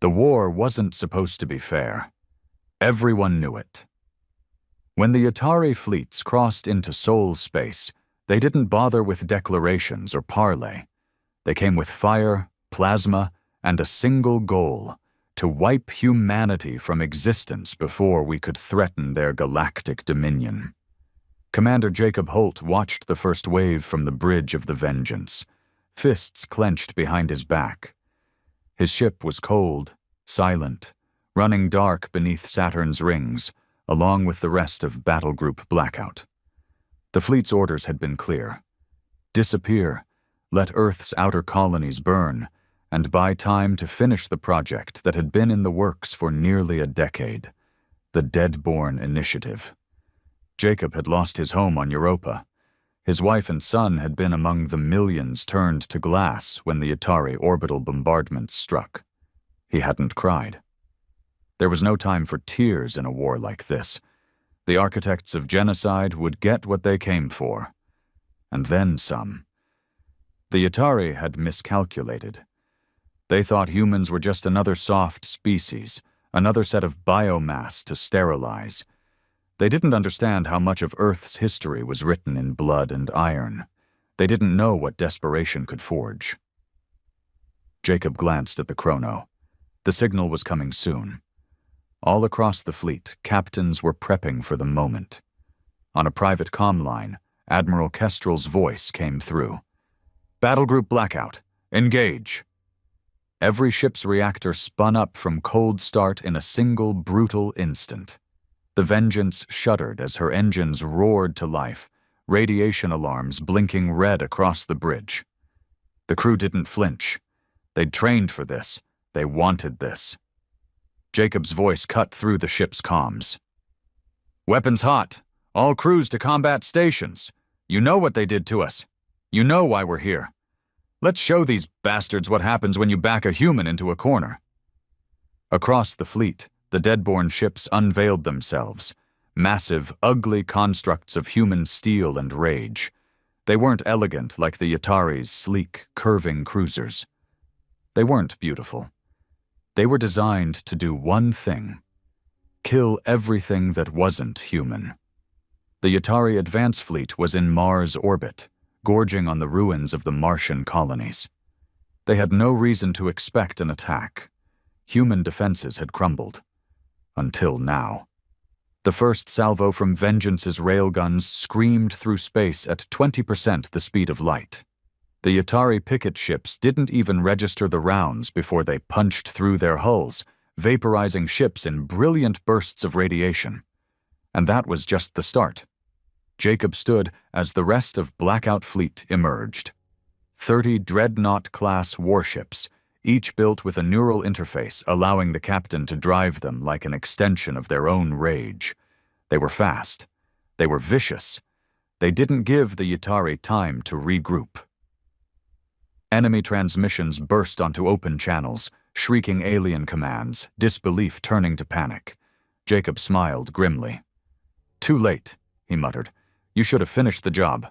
The war wasn't supposed to be fair. Everyone knew it. When the Atari fleets crossed into Sol space, they didn't bother with declarations or parley. They came with fire, plasma, and a single goal: to wipe humanity from existence before we could threaten their galactic dominion. Commander Jacob Holt watched the first wave from the bridge of the Vengeance, fists clenched behind his back. His ship was cold, silent, running dark beneath Saturn's rings, along with the rest of Battle Group Blackout. The fleet's orders had been clear: disappear, let Earth's outer colonies burn, and buy time to finish the project that had been in the works for nearly a decade, the Deadborn Initiative. Jacob had lost his home on Europa. His wife and son had been among the millions turned to glass when the Atari orbital bombardment struck. He hadn't cried. There was no time for tears in a war like this. The architects of genocide would get what they came for. And then some. The Atari had miscalculated. They thought humans were just another soft species, another set of biomass to sterilize. They didn't understand how much of Earth's history was written in blood and iron. They didn't know what desperation could forge. Jacob glanced at the chrono. The signal was coming soon. All across the fleet, captains were prepping for the moment. On a private comm line, Admiral Kestrel's voice came through. "Battle Group Blackout, engage!" Every ship's reactor spun up from cold start in a single brutal instant. The Vengeance shuddered as her engines roared to life, radiation alarms blinking red across the bridge. The crew didn't flinch. They'd trained for this. They wanted this. Jacob's voice cut through the ship's comms. "Weapons hot. All crews to combat stations. You know what they did to us. You know why we're here. Let's show these bastards what happens when you back a human into a corner." Across the fleet, the Deadborn ships unveiled themselves, massive, ugly constructs of human steel and rage. They weren't elegant like the Atari's sleek, curving cruisers. They weren't beautiful. They were designed to do one thing: kill everything that wasn't human. The Atari Advance Fleet was in Mars orbit, gorging on the ruins of the Martian colonies. They had no reason to expect an attack. Human defenses had crumbled. Until now. The first salvo from Vengeance's railguns screamed through space at 20% the speed of light. The Atari picket ships didn't even register the rounds before they punched through their hulls, vaporizing ships in brilliant bursts of radiation. And that was just the start. Jacob stood as the rest of Blackout Fleet emerged. 30 Dreadnought-class warships, each built with a neural interface allowing the captain to drive them like an extension of their own rage. They were fast. They were vicious. They didn't give the Atari time to regroup. Enemy transmissions burst onto open channels, shrieking alien commands, disbelief turning to panic. Jacob smiled grimly. "Too late," he muttered. "You should have finished the job."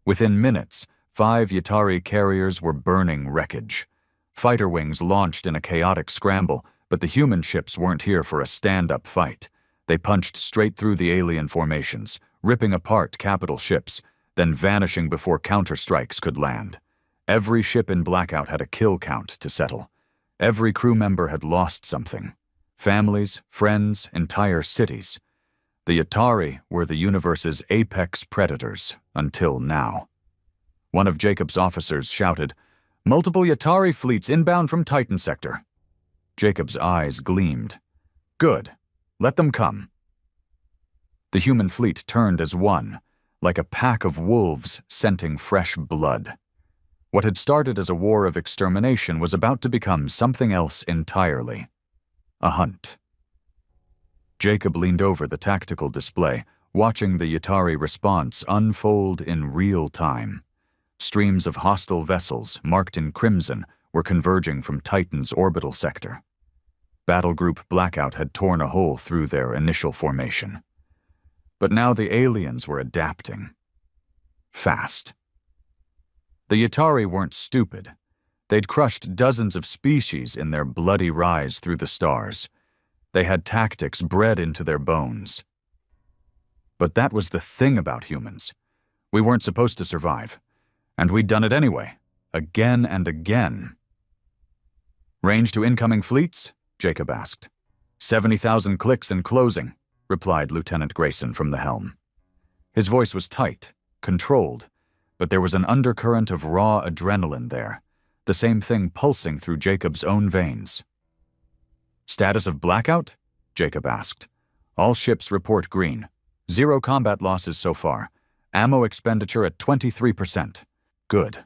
Within minutes, 5 Atari carriers were burning wreckage. Fighter wings launched in a chaotic scramble, but the human ships weren't here for a stand-up fight. They punched straight through the alien formations, ripping apart capital ships, then vanishing before counterstrikes could land. Every ship in Blackout had a kill count to settle. Every crew member had lost something. Families, friends, entire cities. The Atari were the universe's apex predators, until now. One of Jacob's officers shouted, "Multiple Atari fleets inbound from Titan Sector." Jacob's eyes gleamed. "Good. Let them come." The human fleet turned as one, like a pack of wolves scenting fresh blood. What had started as a war of extermination was about to become something else entirely. A hunt. Jacob leaned over the tactical display, watching the Atari response unfold in real time. Streams of hostile vessels, marked in crimson, were converging from Titan's orbital sector. Battle Group Blackout had torn a hole through their initial formation. But now the aliens were adapting. Fast. The Atari weren't stupid. They'd crushed dozens of species in their bloody rise through the stars. They had tactics bred into their bones. But that was the thing about humans. We weren't supposed to survive. And we'd done it anyway, again and again. "Range to incoming fleets?" Jacob asked. 70,000 clicks and closing, replied Lieutenant Grayson from the helm. His voice was tight, controlled, but there was an undercurrent of raw adrenaline there, the same thing pulsing through Jacob's own veins. "Status of blackout?" Jacob asked. "All ships report green. 0 combat losses so far. Ammo expenditure at 23%. Good."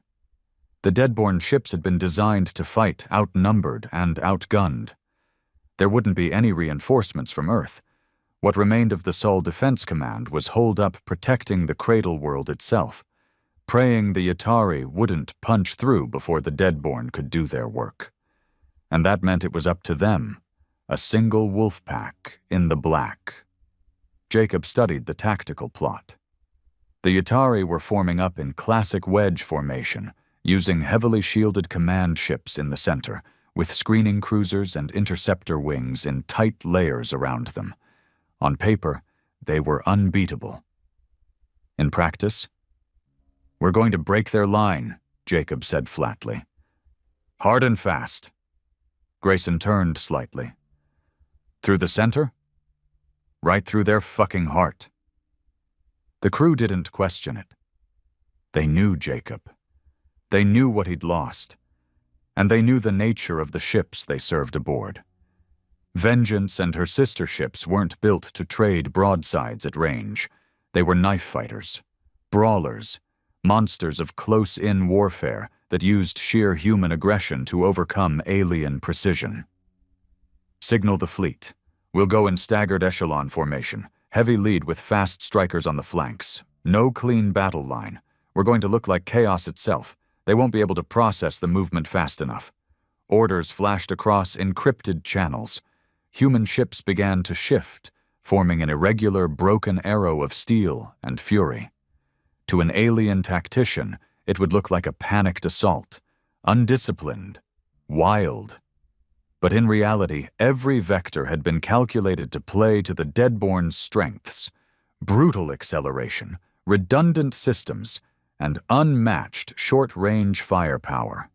The Deadborn ships had been designed to fight outnumbered and outgunned. There wouldn't be any reinforcements from Earth. What remained of the Sol Defense Command was holed up protecting the Cradle world itself, praying the Yatari wouldn't punch through before the Deadborn could do their work. And that meant it was up to them, a single wolf pack in the black. Jacob studied the tactical plot. The Yatari were forming up in classic wedge formation, using heavily shielded command ships in the center, with screening cruisers and interceptor wings in tight layers around them. On paper, they were unbeatable. In practice, "We're going to break their line," Jacob said flatly. "Hard and fast." Grayson turned slightly. "Through the center?" "Right through their fucking heart." The crew didn't question it. They knew Jacob. They knew what he'd lost, and they knew the nature of the ships they served aboard. Vengeance and her sister ships weren't built to trade broadsides at range. They were knife fighters, brawlers, monsters of close-in warfare that used sheer human aggression to overcome alien precision. "Signal the fleet. We'll go in staggered echelon formation, heavy lead with fast strikers on the flanks. No clean battle line. We're going to look like chaos itself. They won't be able to process the movement fast enough." Orders flashed across encrypted channels. Human ships began to shift, forming an irregular, broken arrow of steel and fury. To an alien tactician, it would look like a panicked assault, undisciplined, wild. But in reality, every vector had been calculated to play to the Deadborn's strengths: brutal acceleration, redundant systems, and unmatched short-range firepower.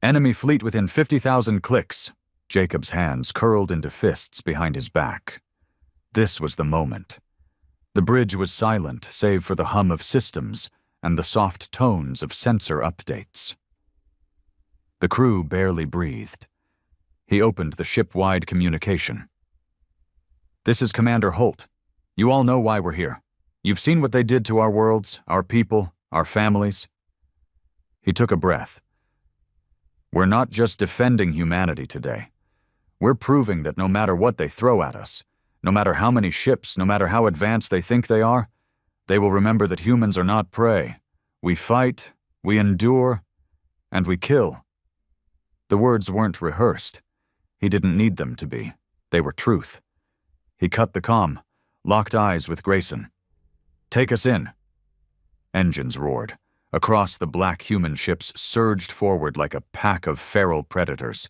"Enemy fleet within 50,000 clicks." Jacob's hands curled into fists behind his back. This was the moment. The bridge was silent save for the hum of systems and the soft tones of sensor updates. The crew barely breathed. He opened the ship-wide communication. "This is Commander Holt. You all know why we're here. You've seen what they did to our worlds, our people, our families." He took a breath. "We're not just defending humanity today. We're proving that no matter what they throw at us, no matter how many ships, no matter how advanced they think they are, they will remember that humans are not prey. We fight, we endure, and we kill." The words weren't rehearsed. He didn't need them to be. They were truth. He cut the comm, locked eyes with Grayson. "Take us in." Engines roared. Across the black human ships surged forward like a pack of feral predators.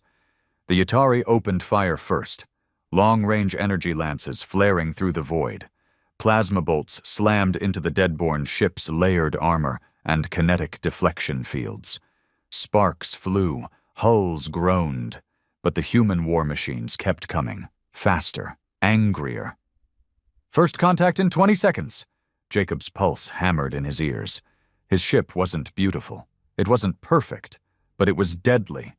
The Yatari opened fire first, long-range energy lances flaring through the void. Plasma bolts slammed into the Deadborn ship's layered armor and kinetic deflection fields. Sparks flew, hulls groaned, but the human war machines kept coming, faster, angrier. "First contact in 20 seconds. Jacob's pulse hammered in his ears. His ship wasn't beautiful. It wasn't perfect, but it was deadly.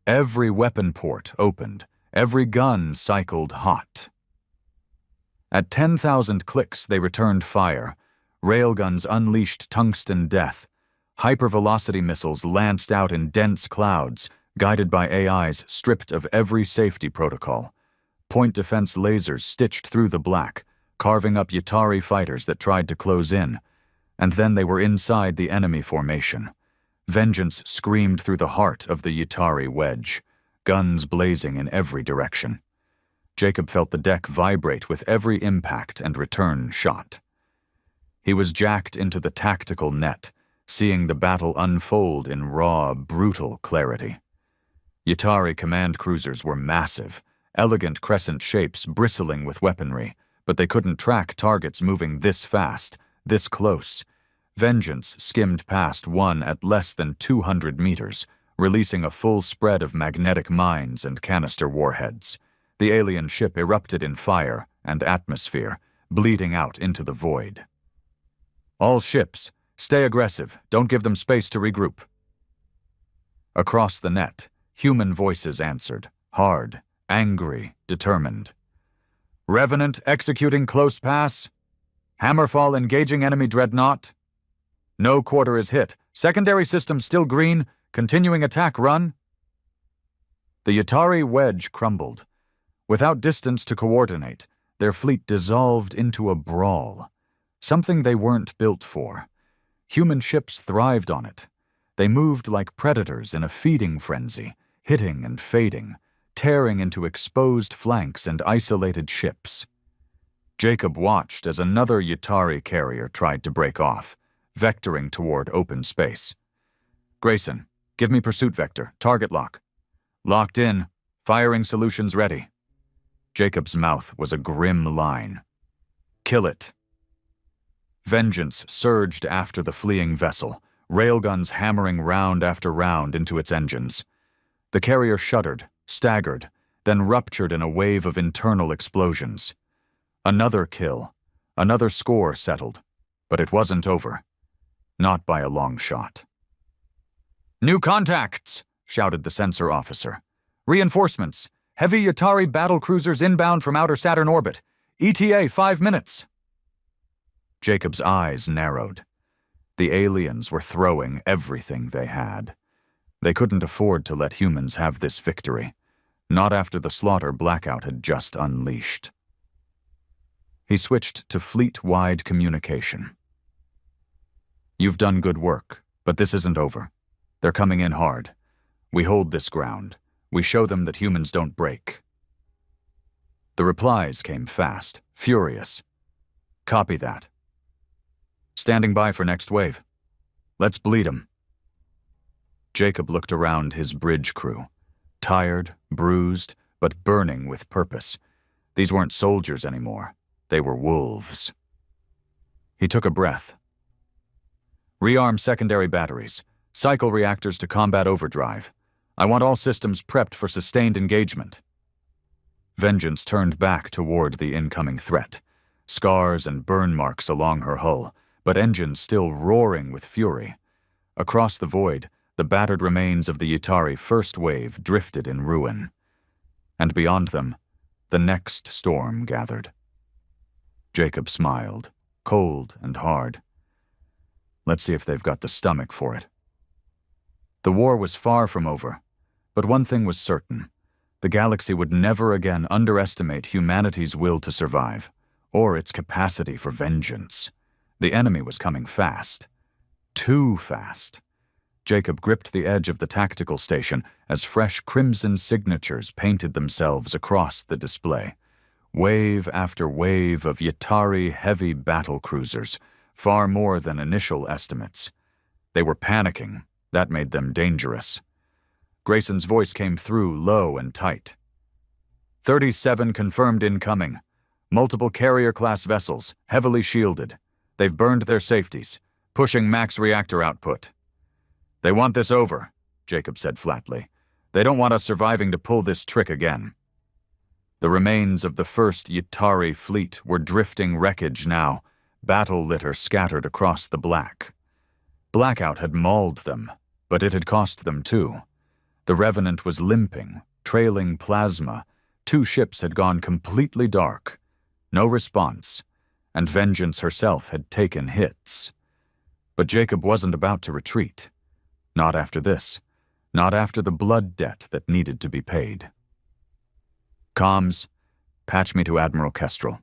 Every weapon port opened. Every gun cycled hot. At 10,000 clicks, they returned fire. Railguns unleashed tungsten death. Hypervelocity missiles lanced out in dense clouds, guided by AIs stripped of every safety protocol. Point defense lasers stitched through the black, carving up Yatari fighters that tried to close in. And then they were inside the enemy formation. Vengeance screamed through the heart of the Yatari wedge, guns blazing in every direction. Jacob felt the deck vibrate with every impact and return shot. He was jacked into the tactical net, seeing the battle unfold in raw, brutal clarity. Yatari command cruisers were massive, elegant crescent shapes bristling with weaponry, but they couldn't track targets moving this fast, this close. Vengeance skimmed past one at less than 200 meters, releasing a full spread of magnetic mines and canister warheads. The alien ship erupted in fire and atmosphere, bleeding out into the void. All ships, stay aggressive. Don't give them space to regroup. Across the net, human voices answered, hard, angry, determined. Revenant executing close pass. Hammerfall engaging enemy dreadnought. No quarter is hit. Secondary system still green. Continuing attack run. The Yatari wedge crumbled. Without distance to coordinate, their fleet dissolved into a brawl. Something they weren't built for. Human ships thrived on it. They moved like predators in a feeding frenzy, hitting and fading, tearing into exposed flanks and isolated ships. Jacob watched as another Yatari carrier tried to break off, vectoring toward open space. Grayson, give me pursuit vector, target lock. Locked in, firing solutions ready. Jacob's mouth was a grim line. Kill it. Vengeance surged after the fleeing vessel, railguns hammering round after round into its engines. The carrier shuddered, staggered, then ruptured in a wave of internal explosions. Another kill, another score settled, but it wasn't over. Not by a long shot. New contacts, shouted the sensor officer. Reinforcements. Heavy Yatari battle cruisers inbound from outer Saturn orbit. ETA 5 minutes. Jacob's eyes narrowed. The aliens were throwing everything they had. They couldn't afford to let humans have this victory, not after the slaughter Blackout had just unleashed. He switched to fleet-wide communication. You've done good work, but this isn't over. They're coming in hard. We hold this ground. We show them that humans don't break. The replies came fast, furious. Copy that. Standing by for next wave. Let's bleed 'em. Jacob looked around his bridge crew. Tired, bruised, but burning with purpose. These weren't soldiers anymore. They were wolves. He took a breath. Rearm secondary batteries. Cycle reactors to combat overdrive. I want all systems prepped for sustained engagement. Vengeance turned back toward the incoming threat. Scars and burn marks along her hull, but engines still roaring with fury. Across the void, the battered remains of the Yatari first wave drifted in ruin. And beyond them, the next storm gathered. Jacob smiled, cold and hard. Let's see if they've got the stomach for it. The war was far from over, but one thing was certain. The galaxy would never again underestimate humanity's will to survive, or its capacity for vengeance. The enemy was coming fast. Too fast. Jacob gripped the edge of the tactical station as fresh crimson signatures painted themselves across the display. Wave after wave of Yatari heavy battle cruisers, far more than initial estimates. They were panicking. That made them dangerous. Grayson's voice came through low and tight. 37 confirmed incoming. Multiple carrier-class vessels, heavily shielded. They've burned their safeties, pushing max reactor output. They want this over, Jacob said flatly. They don't want us surviving to pull this trick again. The remains of the first Yatari fleet were drifting wreckage now, battle litter scattered across the black. Blackout had mauled them, but it had cost them too. The Revenant was limping, trailing plasma. 2 ships had gone completely dark. No response, and Vengeance herself had taken hits. But Jacob wasn't about to retreat. Not after this. Not after the blood debt that needed to be paid. Comms, patch me to Admiral Kestrel.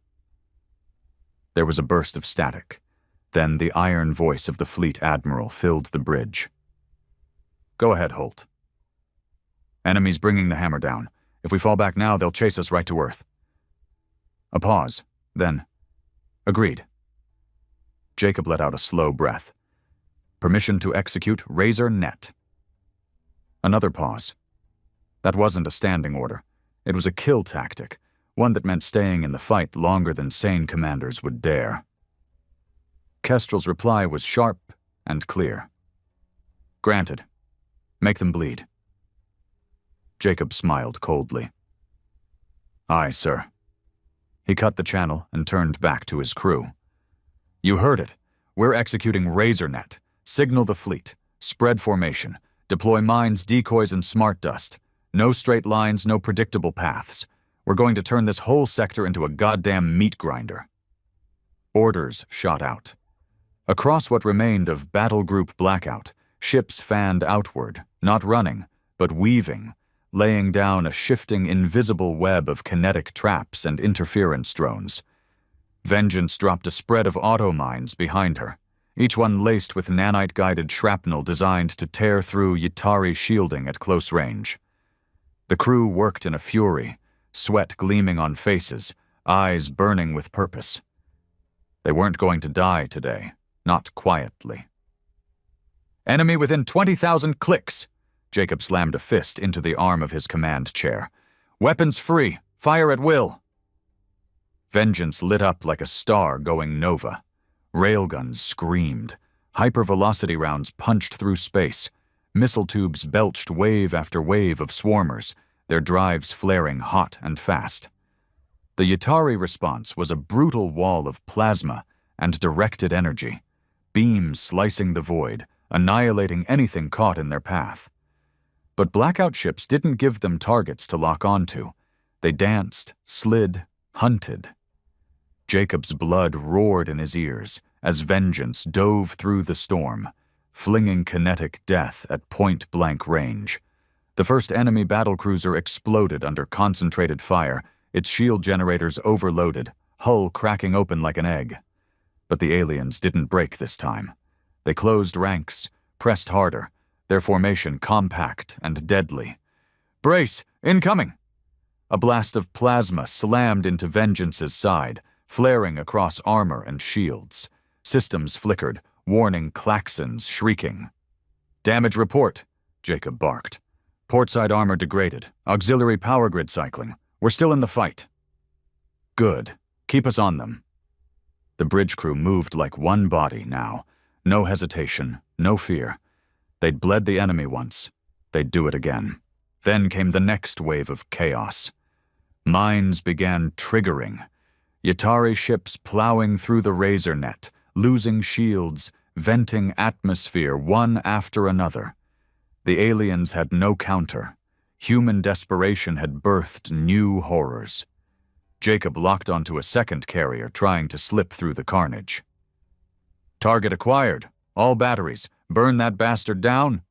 There was a burst of static. Then the iron voice of the fleet admiral filled the bridge. Go ahead, Holt. Enemy's bringing the hammer down. If we fall back now, they'll chase us right to Earth. A pause. Then, agreed. Jacob let out a slow breath. Permission to execute Razor Net. Another pause. That wasn't a standing order. It was a kill tactic, one that meant staying in the fight longer than sane commanders would dare. Kestrel's reply was sharp and clear. Granted. Make them bleed. Jacob smiled coldly. Aye, sir. He cut the channel and turned back to his crew. You heard it. We're executing Razor Net. Signal the fleet. Spread formation. Deploy mines, decoys, and smart dust. No straight lines, no predictable paths. We're going to turn this whole sector into a goddamn meat grinder. Orders shot out. Across what remained of Battle Group Blackout, ships fanned outward, not running, but weaving, laying down a shifting, invisible web of kinetic traps and interference drones. Vengeance dropped a spread of auto-mines behind her, each one laced with nanite-guided shrapnel designed to tear through Yatari shielding at close range. The crew worked in a fury, sweat gleaming on faces, eyes burning with purpose. They weren't going to die today, not quietly. Enemy within 20,000 clicks! Jacob slammed a fist into the arm of his command chair. Weapons free! Fire at will! Vengeance lit up like a star going nova. Railguns screamed. Hypervelocity rounds punched through space. Missile tubes belched wave after wave of swarmers, their drives flaring hot and fast. The Yatari response was a brutal wall of plasma and directed energy, beams slicing the void, annihilating anything caught in their path. But Blackout ships didn't give them targets to lock onto. They danced, slid, hunted. Jacob's blood roared in his ears as Vengeance dove through the storm, flinging kinetic death at point-blank range. The first enemy battlecruiser exploded under concentrated fire, its shield generators overloaded, hull cracking open like an egg. But the aliens didn't break this time. They closed ranks, pressed harder, their formation compact and deadly. Brace! Incoming! A blast of plasma slammed into Vengeance's side, flaring across armor and shields. Systems flickered, warning klaxons shrieking. Damage report, Jacob barked. Portside armor degraded. Auxiliary power grid cycling. We're still in the fight. Good. Keep us on them. The bridge crew moved like one body now. No hesitation, no fear. They'd bled the enemy once. They'd do it again. Then came the next wave of chaos. Mines began triggering. Yatari ships plowing through the Razor Net, losing shields, venting atmosphere one after another. The aliens had no counter. Human desperation had birthed new horrors. Jacob locked onto a second carrier trying to slip through the carnage. Target acquired. All batteries. Burn that bastard down.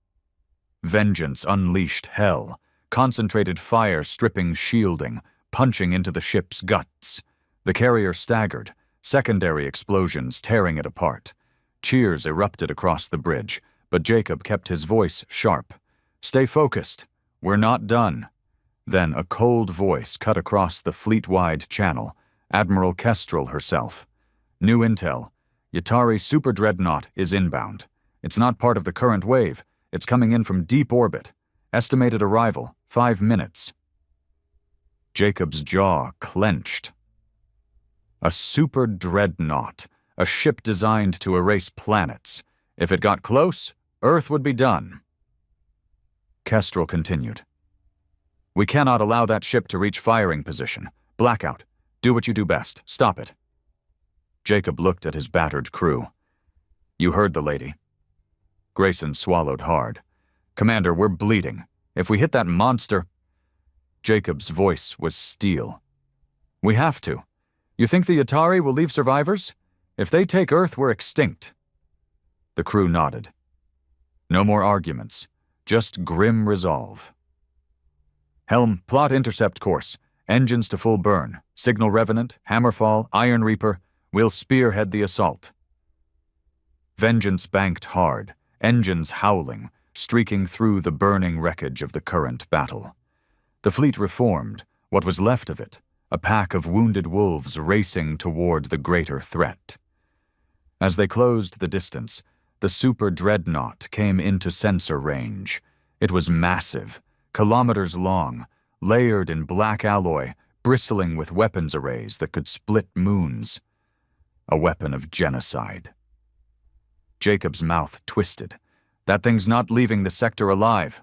Vengeance unleashed hell, concentrated fire stripping shielding, punching into the ship's guts. The carrier staggered, secondary explosions tearing it apart. Cheers erupted across the bridge, but Jacob kept his voice sharp. Stay focused. We're not done. Then a cold voice cut across the fleet-wide channel, Admiral Kestrel herself. New intel. Yatari Super Dreadnought is inbound. It's not part of the current wave. It's coming in from deep orbit. Estimated arrival, 5 minutes. Jacob's jaw clenched. A Super Dreadnought, a ship designed to erase planets. If it got close, Earth would be done. Kestrel continued. We cannot allow that ship to reach firing position. Blackout. Do what you do best. Stop it. Jacob looked at his battered crew. You heard the lady. Grayson swallowed hard. Commander, we're bleeding. If we hit that monster... Jacob's voice was steel. We have to. You think the Yatari will leave survivors? If they take Earth, we're extinct. The crew nodded. No more arguments. Just grim resolve. Helm, plot intercept course. Engines to full burn. Signal Revenant, Hammerfall, Iron Reaper. We'll spearhead the assault. Vengeance banked hard, engines howling, streaking through the burning wreckage of the current battle. The fleet reformed, what was left of it, a pack of wounded wolves racing toward the greater threat. As they closed the distance, the super dreadnought came into sensor range. It was massive, kilometers long, layered in black alloy, bristling with weapons arrays that could split moons. A weapon of genocide. Jacob's mouth twisted. That thing's not leaving the sector alive.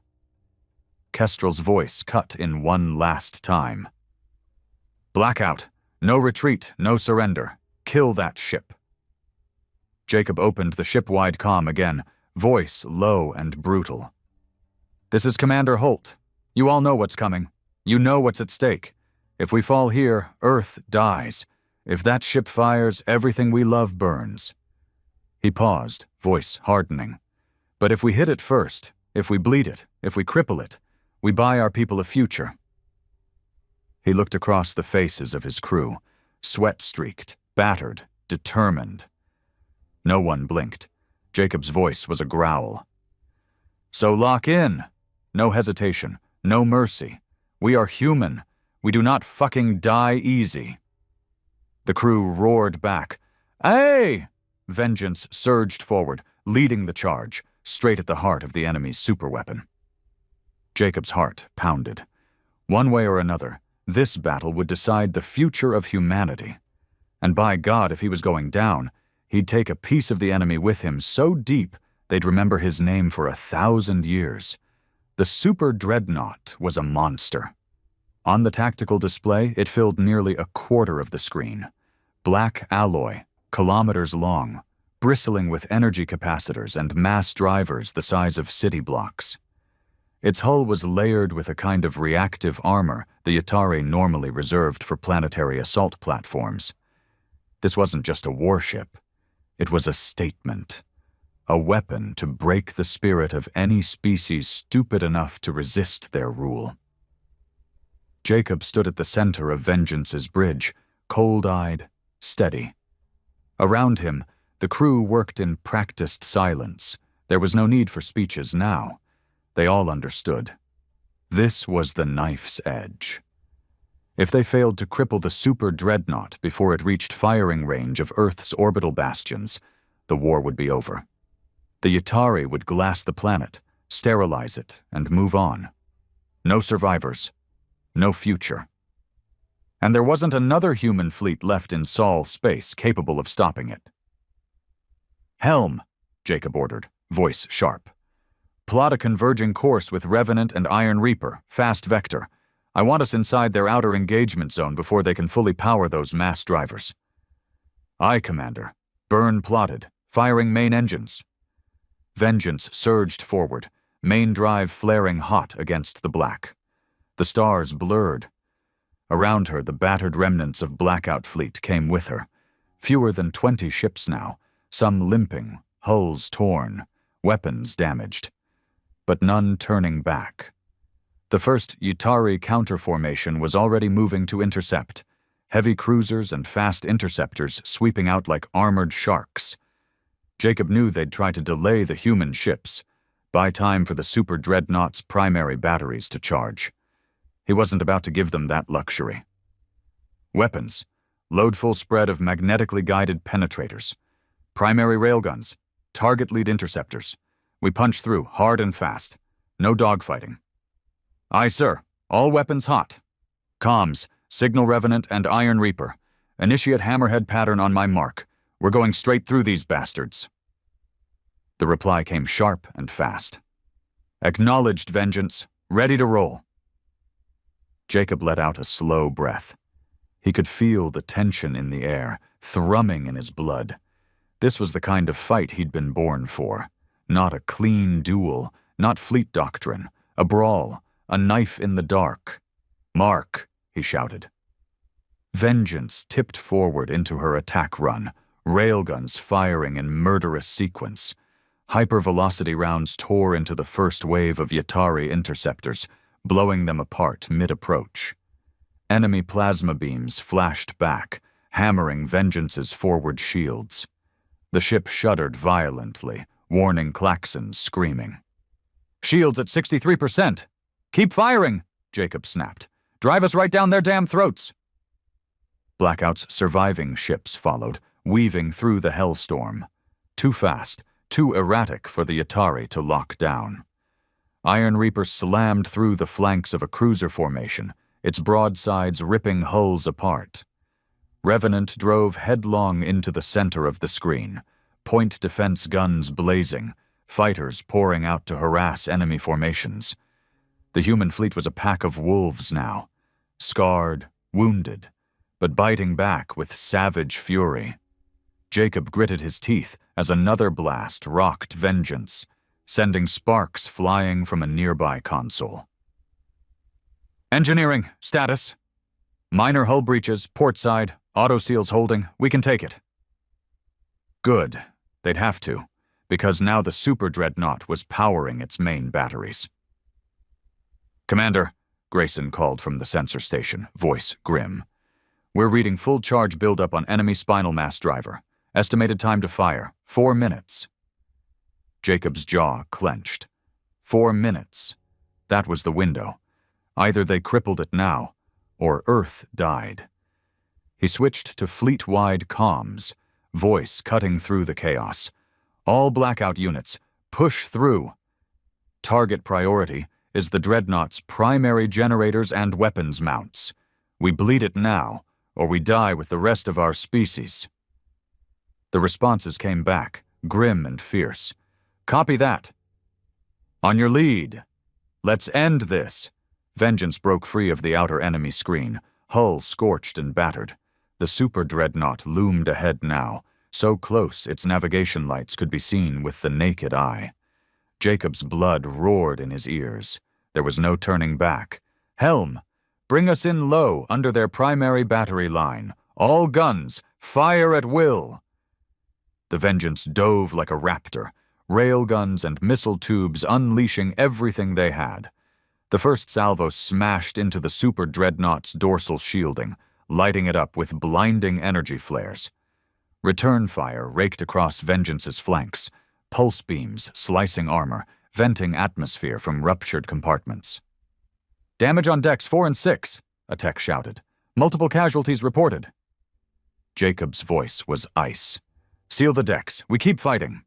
Kestrel's voice cut in one last time. Blackout. No retreat, no surrender. Kill that ship. Jacob opened the ship-wide comm again, voice low and brutal. This is Commander Holt. You all know what's coming. You know what's at stake. If we fall here, Earth dies. If that ship fires, everything we love burns. He paused, voice hardening. But if we hit it first, if we bleed it, if we cripple it, we buy our people a future. He looked across the faces of his crew, sweat-streaked, battered, determined. No one blinked. Jacob's voice was a growl. So lock in. No hesitation, no mercy. We are human. We do not fucking die easy. The crew roared back. Hey! Vengeance surged forward, leading the charge, straight at the heart of the enemy's superweapon. Jacob's heart pounded. One way or another, this battle would decide the future of humanity. And by God, if he was going down, he'd take a piece of the enemy with him so deep they'd remember his name for 1,000 years. The super dreadnought was a monster. On the tactical display, it filled nearly a quarter of the screen. Black alloy, kilometers long, bristling with energy capacitors and mass drivers the size of city blocks. Its hull was layered with a kind of reactive armor the Atari normally reserved for planetary assault platforms. This wasn't just a warship. It was a statement. A weapon to break the spirit of any species stupid enough to resist their rule. Jacob stood at the center of Vengeance's bridge, cold-eyed, steady. Around him, the crew worked in practiced silence. There was no need for speeches now. They all understood. This was the knife's edge. If they failed to cripple the super dreadnought before it reached firing range of Earth's orbital bastions, the war would be over. The Atari would glass the planet, sterilize it, and move on. No survivors. No future. And there wasn't another human fleet left in Sol space capable of stopping it. Helm, Jacob ordered, voice sharp. Plot a converging course with Revenant and Iron Reaper, fast vector. I want us inside their outer engagement zone before they can fully power those mass drivers. Aye, Commander. Burn plotted, firing main engines. Vengeance surged forward, main drive flaring hot against the black. The stars blurred. Around her, the battered remnants of Blackout Fleet came with her. Fewer than 20 ships now, some limping, hulls torn, weapons damaged. But none turning back. The first Utari counterformation was already moving to intercept, heavy cruisers and fast interceptors sweeping out like armored sharks. Jacob knew they'd try to delay the human ships, buy time for the super dreadnought's primary batteries to charge. He wasn't about to give them that luxury. Weapons. Load full spread of magnetically guided penetrators. Primary railguns. Target lead interceptors. We punch through, hard and fast. No dogfighting. Aye, sir. All weapons hot. Comms, Signal Revenant and Iron Reaper. Initiate hammerhead pattern on my mark. We're going straight through these bastards. The reply came sharp and fast. Acknowledged, Vengeance. Ready to roll. Jacob let out a slow breath. He could feel the tension in the air, thrumming in his blood. This was the kind of fight he'd been born for. Not a clean duel, not fleet doctrine, a brawl, a knife in the dark. Mark, he shouted. Vengeance tipped forward into her attack run, railguns firing in murderous sequence. Hypervelocity rounds tore into the first wave of Yatari interceptors, blowing them apart mid-approach. Enemy plasma beams flashed back, hammering Vengeance's forward shields. The ship shuddered violently, warning klaxons screaming. Shields at 63%. Keep firing, Jacob snapped. Drive us right down their damn throats. Blackout's surviving ships followed, weaving through the hellstorm. Too fast, too erratic for the Atari to lock down. Iron Reaper slammed through the flanks of a cruiser formation, its broadsides ripping hulls apart. Revenant drove headlong into the center of the screen, point defense guns blazing, fighters pouring out to harass enemy formations. The human fleet was a pack of wolves now, scarred, wounded, but biting back with savage fury. Jacob gritted his teeth as another blast rocked Vengeance, sending sparks flying from a nearby console. Engineering, status. Minor hull breaches, port side, auto seals holding, we can take it. Good, they'd have to, because now the Super Dreadnought was powering its main batteries. Commander, Grayson called from the sensor station, voice grim. We're reading full charge buildup on enemy spinal mass driver. Estimated time to fire, 4 minutes. Jacob's jaw clenched. 4 minutes. That was the window. Either they crippled it now, or Earth died. He switched to fleet-wide comms, voice cutting through the chaos. All blackout units, push through. Target priority is the Dreadnought's primary generators and weapons mounts. We bleed it now, or we die with the rest of our species. The responses came back, grim and fierce. Copy that. On your lead. Let's end this. Vengeance broke free of the outer enemy screen, hull scorched and battered. The Super Dreadnought loomed ahead now, so close its navigation lights could be seen with the naked eye. Jacob's blood roared in his ears. There was no turning back. Helm, bring us in low under their primary battery line. All guns, fire at will. The Vengeance dove like a raptor, railguns and missile tubes unleashing everything they had. The first salvo smashed into the Super Dreadnought's dorsal shielding, lighting it up with blinding energy flares. Return fire raked across Vengeance's flanks, pulse beams slicing armor, venting atmosphere from ruptured compartments. Damage on decks 4 and 6, a tech shouted. Multiple casualties reported. Jacob's voice was ice. Seal the decks. We keep fighting.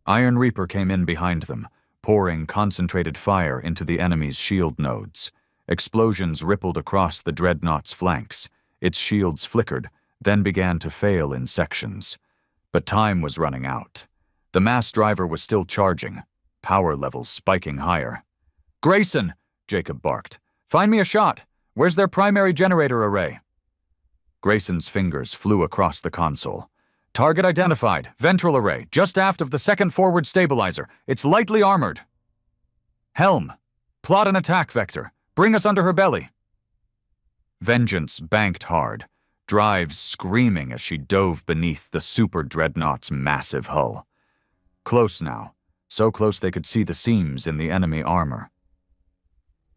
Iron Reaper came in behind them, pouring concentrated fire into the enemy's shield nodes. Explosions rippled across the Dreadnought's flanks. Its shields flickered, then began to fail in sections. But time was running out. The mass driver was still charging, power levels spiking higher. Grayson, Jacob barked. Find me a shot. Where's their primary generator array? Grayson's fingers flew across the console. Target identified, ventral array, just aft of the second forward stabilizer. It's lightly armored. Helm, plot an attack vector. Bring us under her belly. Vengeance banked hard, drives screaming as she dove beneath the Super Dreadnought's massive hull. Close now, so close they could see the seams in the enemy armor.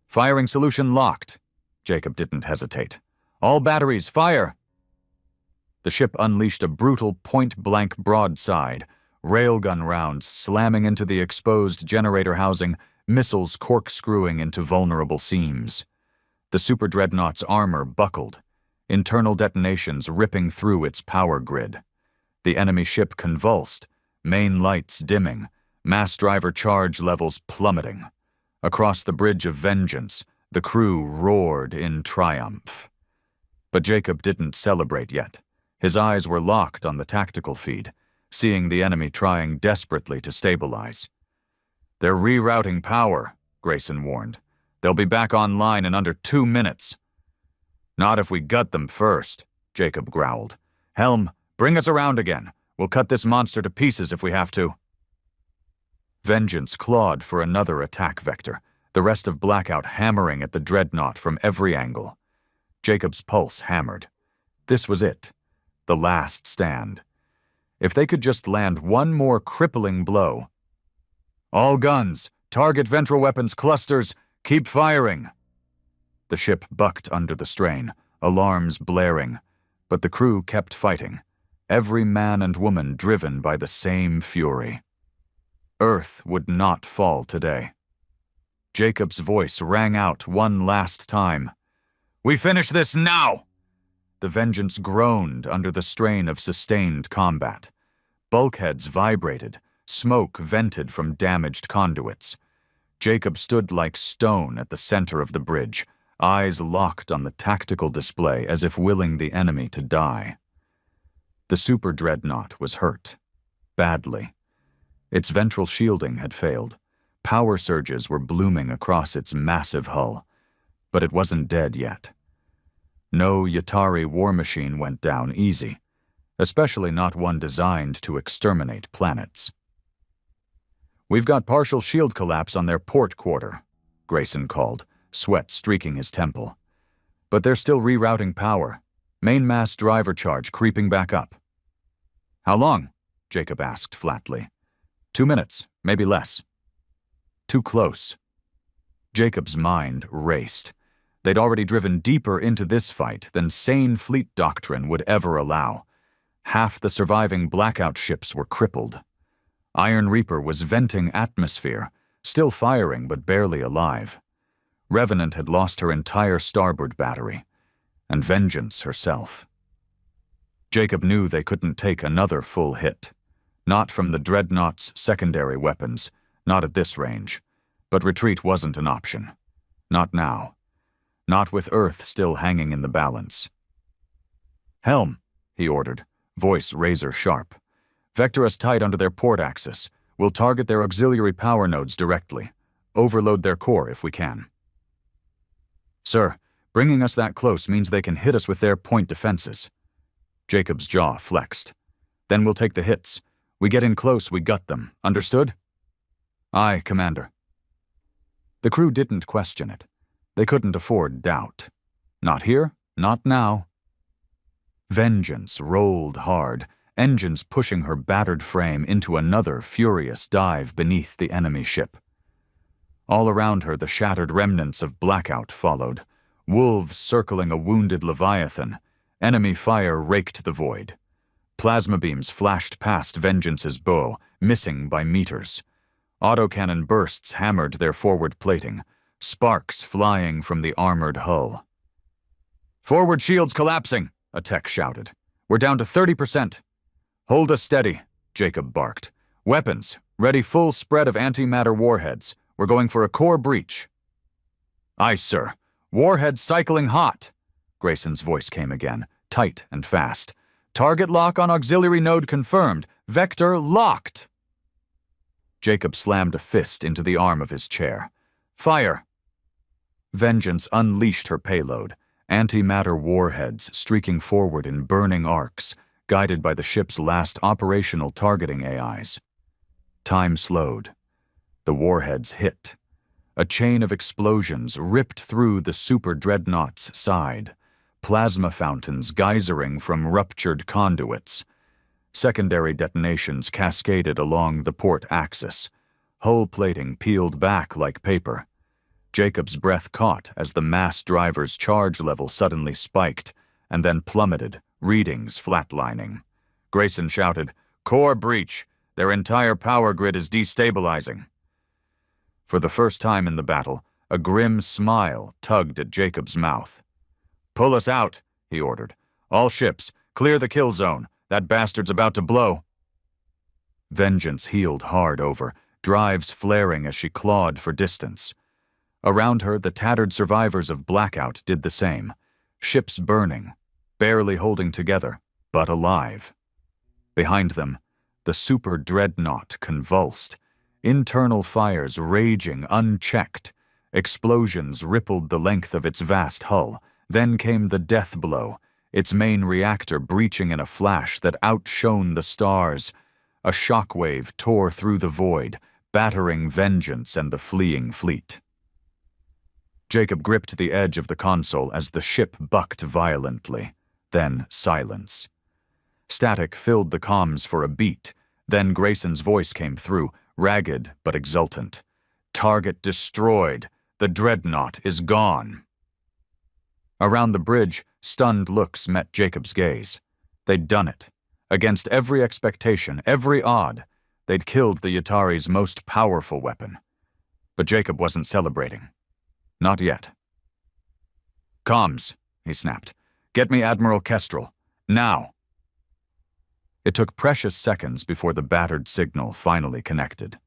Firing solution locked. Jacob didn't hesitate. All batteries, fire! The ship unleashed a brutal point-blank broadside, railgun rounds slamming into the exposed generator housing, missiles corkscrewing into vulnerable seams. The Super Dreadnought's armor buckled, internal detonations ripping through its power grid. The enemy ship convulsed, main lights dimming, mass driver charge levels plummeting. Across the bridge of Vengeance, the crew roared in triumph. But Jacob didn't celebrate yet. His eyes were locked on the tactical feed, seeing the enemy trying desperately to stabilize. They're rerouting power, Grayson warned. They'll be back online in under 2 minutes. Not if we gut them first, Jacob growled. Helm, bring us around again. We'll cut this monster to pieces if we have to. Vengeance clawed for another attack vector, the rest of Blackout hammering at the Dreadnought from every angle. Jacob's pulse hammered. This was it. The last stand. If they could just land one more crippling blow. All guns, target ventral weapons clusters, keep firing. The ship bucked under the strain, alarms blaring, but the crew kept fighting, every man and woman driven by the same fury. Earth would not fall today. Jacob's voice rang out one last time. We finish this now! The Vengeance groaned under the strain of sustained combat. Bulkheads vibrated, Smoke vented from damaged conduits. Jacob stood like stone at the center of the bridge, eyes locked on the tactical display as if willing the enemy to die. The super dreadnought was hurt. Badly. Its ventral shielding had failed. Power surges were blooming across its massive hull. But it wasn't dead yet. No Yatari war machine went down easy, especially not one designed to exterminate planets. "We've got partial shield collapse on their port quarter," Grayson called, sweat streaking his temple. "But they're still rerouting power. Main mass driver charge creeping back up." "How long?" Jacob asked flatly. 2 minutes, maybe less." Too close. Jacob's mind raced. They'd already driven deeper into this fight than sane fleet doctrine would ever allow. Half the surviving blackout ships were crippled. Iron Reaper was venting atmosphere, still firing but barely alive. Revenant had lost her entire starboard battery, and Vengeance herself. Jacob knew they couldn't take another full hit. Not from the Dreadnought's secondary weapons, not at this range. But retreat wasn't an option. Not now. Not with Earth still hanging in the balance. "Helm," he ordered, voice razor sharp. "Vector us tight under their port axis. We'll target their auxiliary power nodes directly. Overload their core if we can." "Sir, bringing us that close means they can hit us with their point defenses." Jacob's jaw flexed. "Then we'll take the hits. We get in close, we gut them. Understood?" "Aye, Commander." The crew didn't question it. They couldn't afford doubt. Not here, not now. Vengeance rolled hard, engines pushing her battered frame into another furious dive beneath the enemy ship. All around her, the shattered remnants of blackout followed, wolves circling a wounded Leviathan. Enemy fire raked the void. Plasma beams flashed past Vengeance's bow, missing by meters. Autocannon bursts hammered their forward plating, sparks flying from the armored hull. "Forward shields collapsing," a tech shouted. "We're down to 30%. "Hold us steady," Jacob barked. "Weapons, ready full spread of antimatter warheads. We're going for a core breach." "Aye, sir. Warheads cycling hot." Grayson's voice came again, tight and fast. "Target lock on auxiliary node confirmed. Vector locked." Jacob slammed a fist into the arm of his chair. "Fire!" Vengeance unleashed her payload, antimatter warheads streaking forward in burning arcs, guided by the ship's last operational targeting AIs. Time slowed. The warheads hit. A chain of explosions ripped through the super dreadnought's side, plasma fountains geysering from ruptured conduits. Secondary detonations cascaded along the port axis. Hull plating peeled back like paper. Jacob's breath caught as the mass driver's charge level suddenly spiked and then plummeted, readings flatlining. Grayson shouted, "Core breach! Their entire power grid is destabilizing." For the first time in the battle, a grim smile tugged at Jacob's mouth. "Pull us out," he ordered. "All ships, clear the kill zone. That bastard's about to blow." Vengeance heeled hard over, drives flaring as she clawed for distance. Around her, the tattered survivors of blackout did the same. Ships burning, barely holding together, but alive. Behind them, the super dreadnought convulsed. Internal fires raging unchecked. Explosions rippled the length of its vast hull. Then came the death blow, its main reactor breaching in a flash that outshone the stars. A shockwave tore through the void, battering Vengeance and the fleeing fleet. Jacob gripped the edge of the console as the ship bucked violently. Then silence. Static filled the comms for a beat. Then Grayson's voice came through, ragged but exultant. "Target destroyed. The dreadnought is gone." Around the bridge, stunned looks met Jacob's gaze. They'd done it. Against every expectation, every odd, they'd killed the Yatari's most powerful weapon. But Jacob wasn't celebrating. Not yet. "Comms," he snapped. "Get me Admiral Kestrel. Now." It took precious seconds before the battered signal finally connected.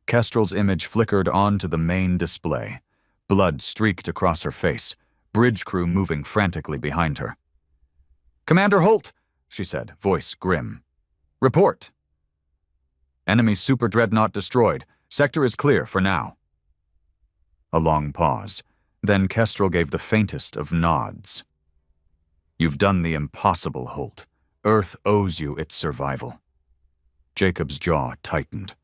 Kestrel's image flickered onto the main display. Blood streaked across her face, bridge crew moving frantically behind her. "Commander Holt," she said, voice grim. "Report." "Enemy super dreadnought destroyed. Sector is clear for now." A long pause. Then Kestrel gave the faintest of nods. "You've done the impossible, Holt. Earth owes you its survival." Jacob's jaw tightened.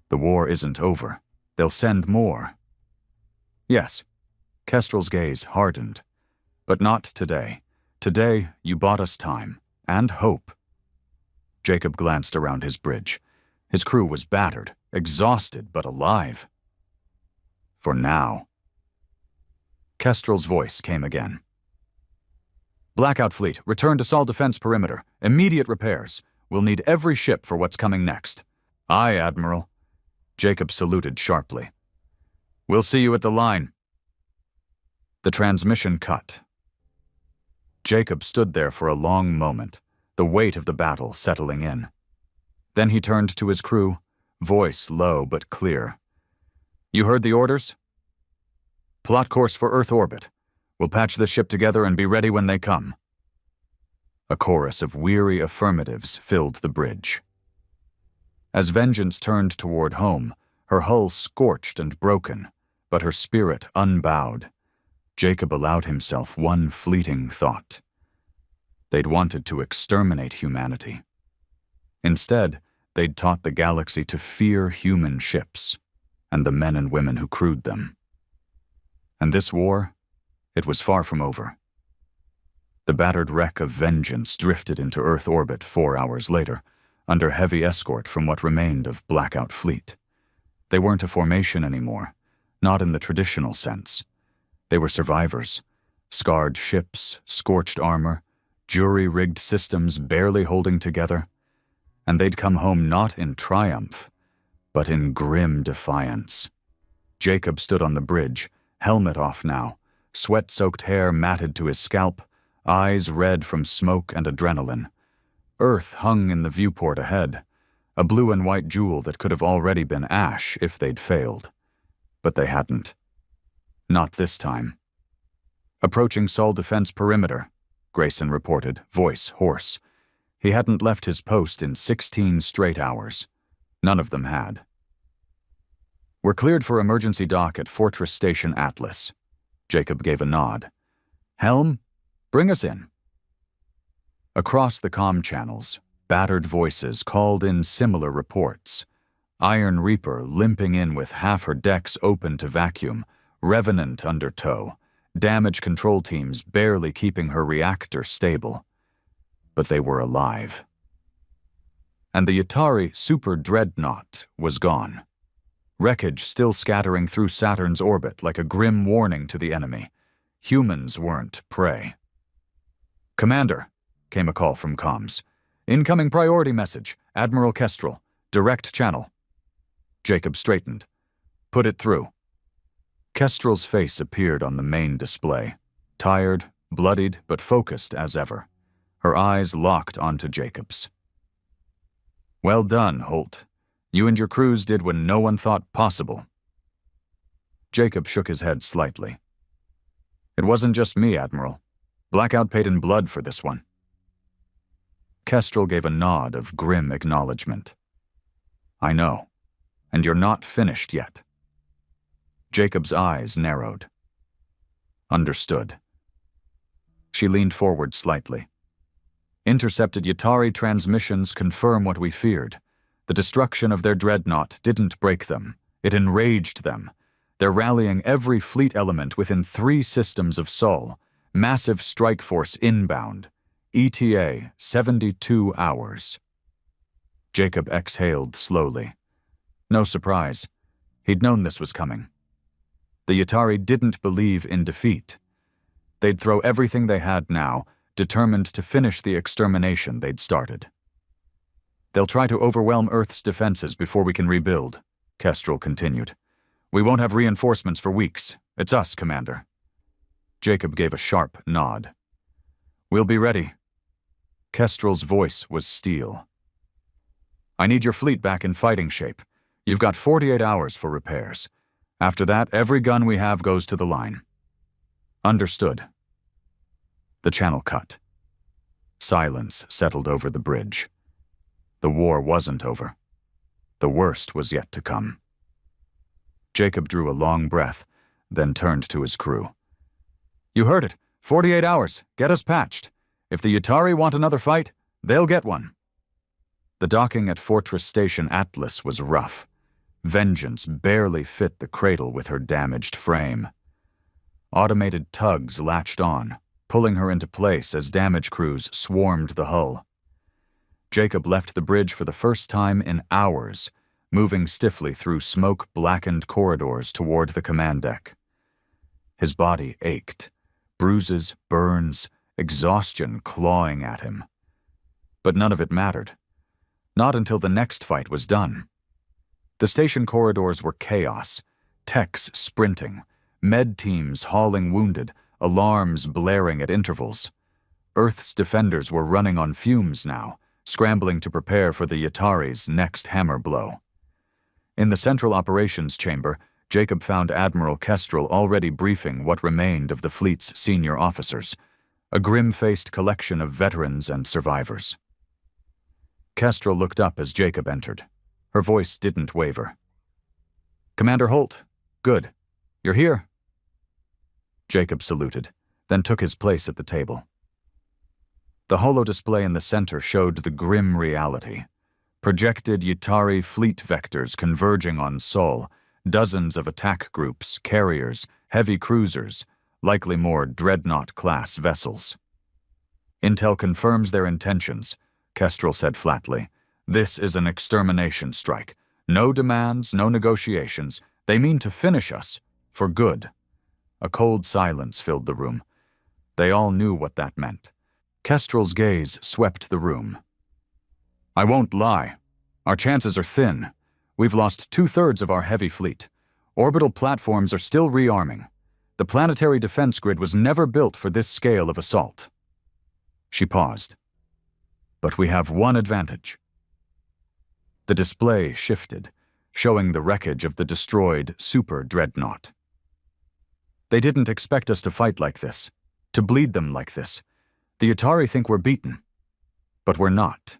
"The war isn't over. They'll send more." "Yes." Kestrel's gaze hardened. "But not today. Today, you bought us time. And hope." Jacob glanced around his bridge. His crew was battered, exhausted, but alive. "For now." Kestrel's voice came again. "Blackout Fleet, return to Sol Defense Perimeter. Immediate repairs. We'll need every ship for what's coming next." "Aye, Admiral." Jacob saluted sharply. "We'll see you at the line." The transmission cut. Jacob stood there for a long moment, the weight of the battle settling in. Then he turned to his crew, voice low but clear. "You heard the orders? Plot course for Earth orbit. We'll patch the ship together and be ready when they come." A chorus of weary affirmatives filled the bridge. As Vengeance turned toward home, her hull scorched and broken, but her spirit unbowed, Jacob allowed himself one fleeting thought. They'd wanted to exterminate humanity. Instead, they'd taught the galaxy to fear human ships and the men and women who crewed them. And this war, it was far from over. The battered wreck of Vengeance drifted into Earth orbit 4 hours later, under heavy escort from what remained of Blackout Fleet. They weren't a formation anymore, not in the traditional sense. They were survivors, scarred ships, scorched armor, jury-rigged systems barely holding together, and they'd come home not in triumph, but in grim defiance. Jacob stood on the bridge, helmet off now, sweat-soaked hair matted to his scalp, eyes red from smoke and adrenaline. Earth hung in the viewport ahead, a blue and white jewel that could have already been ash if they'd failed. But they hadn't. Not this time. "Approaching Sol Defense Perimeter," Grayson reported, voice hoarse. He hadn't left his post in 16 straight hours. None of them had. "We're cleared for emergency dock at Fortress Station Atlas." Jacob gave a nod. "Helm, bring us in." Across the comm channels, battered voices called in similar reports. Iron Reaper limping in with half her decks open to vacuum, Revenant under tow, damage control teams barely keeping her reactor stable. But they were alive. And the Atari Super Dreadnought was gone. Wreckage still scattering through Saturn's orbit like a grim warning to the enemy. Humans weren't prey. "Commander," came a call from comms. "Incoming priority message, Admiral Kestrel, direct channel." Jacob straightened. "Put it through." Kestrel's face appeared on the main display, tired, bloodied, but focused as ever. Her eyes locked onto Jacob's. "Well done, Holt. You and your crews did what no one thought possible." Jacob shook his head slightly. "It wasn't just me, Admiral. Blackout paid in blood for this one." Kestrel gave a nod of grim acknowledgement. "I know. And you're not finished yet." Jacob's eyes narrowed. "Understood." She leaned forward slightly. "Intercepted Yatari transmissions confirm what we feared. The destruction of their dreadnought didn't break them. It enraged them. They're rallying every fleet element within 3 systems of Sol. Massive strike force inbound. ETA 72 hours. Jacob exhaled slowly. No surprise. He'd known this was coming. The Yatari didn't believe in defeat. They'd throw everything they had now, determined to finish the extermination they'd started. "They'll try to overwhelm Earth's defenses before we can rebuild," Kestrel continued. "We won't have reinforcements for weeks. It's us, Commander." Jacob gave a sharp nod. "We'll be ready." Kestrel's voice was steel. I need your fleet back in fighting shape. You've got 48 hours for repairs. After that, every gun we have goes to the line. Understood. The channel cut. Silence settled over the bridge. The war wasn't over. The worst was yet to come. Jacob drew a long breath, then turned to his crew. You heard it. 48 hours. Get us patched. If the Yatari want another fight, they'll get one. The docking at Fortress Station Atlas was rough. Vengeance barely fit the cradle with her damaged frame. Automated tugs latched on, pulling her into place as damage crews swarmed the hull. Jacob left the bridge for the first time in hours, moving stiffly through smoke-blackened corridors toward the command deck. His body ached, bruises, burns, exhaustion clawing at him. But none of it mattered. Not until the next fight was done. The station corridors were chaos, techs sprinting, med teams hauling wounded, alarms blaring at intervals. Earth's defenders were running on fumes now, scrambling to prepare for the Yatari's next hammer blow. In the central operations chamber, Jacob found Admiral Kestrel already briefing what remained of the fleet's senior officers, a grim-faced collection of veterans and survivors. Kestrel looked up as Jacob entered. Her voice didn't waver. Commander Holt, good. You're here. Jacob saluted, then took his place at the table. The holodisplay in the center showed the grim reality. Projected Yatari fleet vectors converging on Sol, dozens of attack groups, carriers, heavy cruisers, likely more dreadnought-class vessels. Intel confirms their intentions, Kestrel said flatly. This is an extermination strike. No demands, no negotiations. They mean to finish us, for good. A cold silence filled the room. They all knew what that meant. Kestrel's gaze swept the room. I won't lie. Our chances are thin. We've lost 2/3 of our heavy fleet. Orbital platforms are still rearming. The planetary defense grid was never built for this scale of assault. She paused. But we have one advantage. The display shifted, showing the wreckage of the destroyed super dreadnought. They didn't expect us to fight like this, to bleed them like this. The Yatari think we're beaten, but we're not.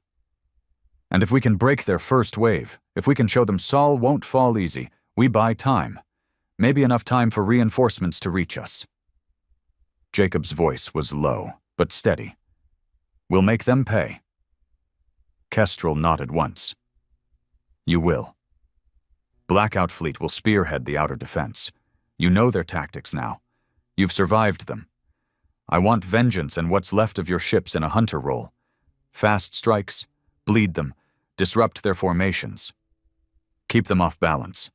And if we can break their first wave, if we can show them Sol won't fall easy, we buy time. Maybe enough time for reinforcements to reach us. Jacob's voice was low, but steady. We'll make them pay. Kestrel nodded once. You will. Blackout Fleet will spearhead the outer defense. You know their tactics now. You've survived them. I want vengeance and what's left of your ships in a hunter role. Fast strikes, bleed them, disrupt their formations. Keep them off balance.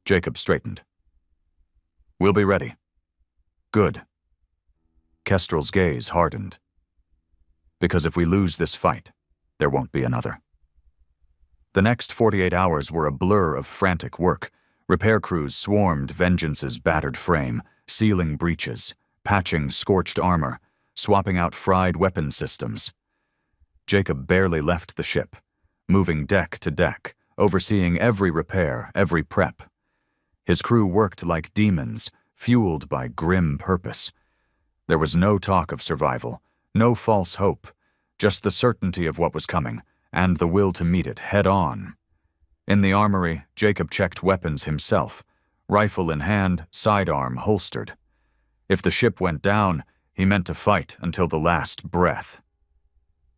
Jacob straightened. We'll be ready. Good. Kestrel's gaze hardened. Because if we lose this fight, there won't be another. The next 48 hours were a blur of frantic work. Repair crews swarmed Vengeance's battered frame, sealing breaches, patching scorched armor, swapping out fried weapon systems. Jacob barely left the ship, moving deck to deck, overseeing every repair, every prep. His crew worked like demons, fueled by grim purpose. There was no talk of survival, no false hope, just the certainty of what was coming, and the will to meet it head-on. In the armory, Jacob checked weapons himself, rifle in hand, sidearm holstered. If the ship went down, he meant to fight until the last breath.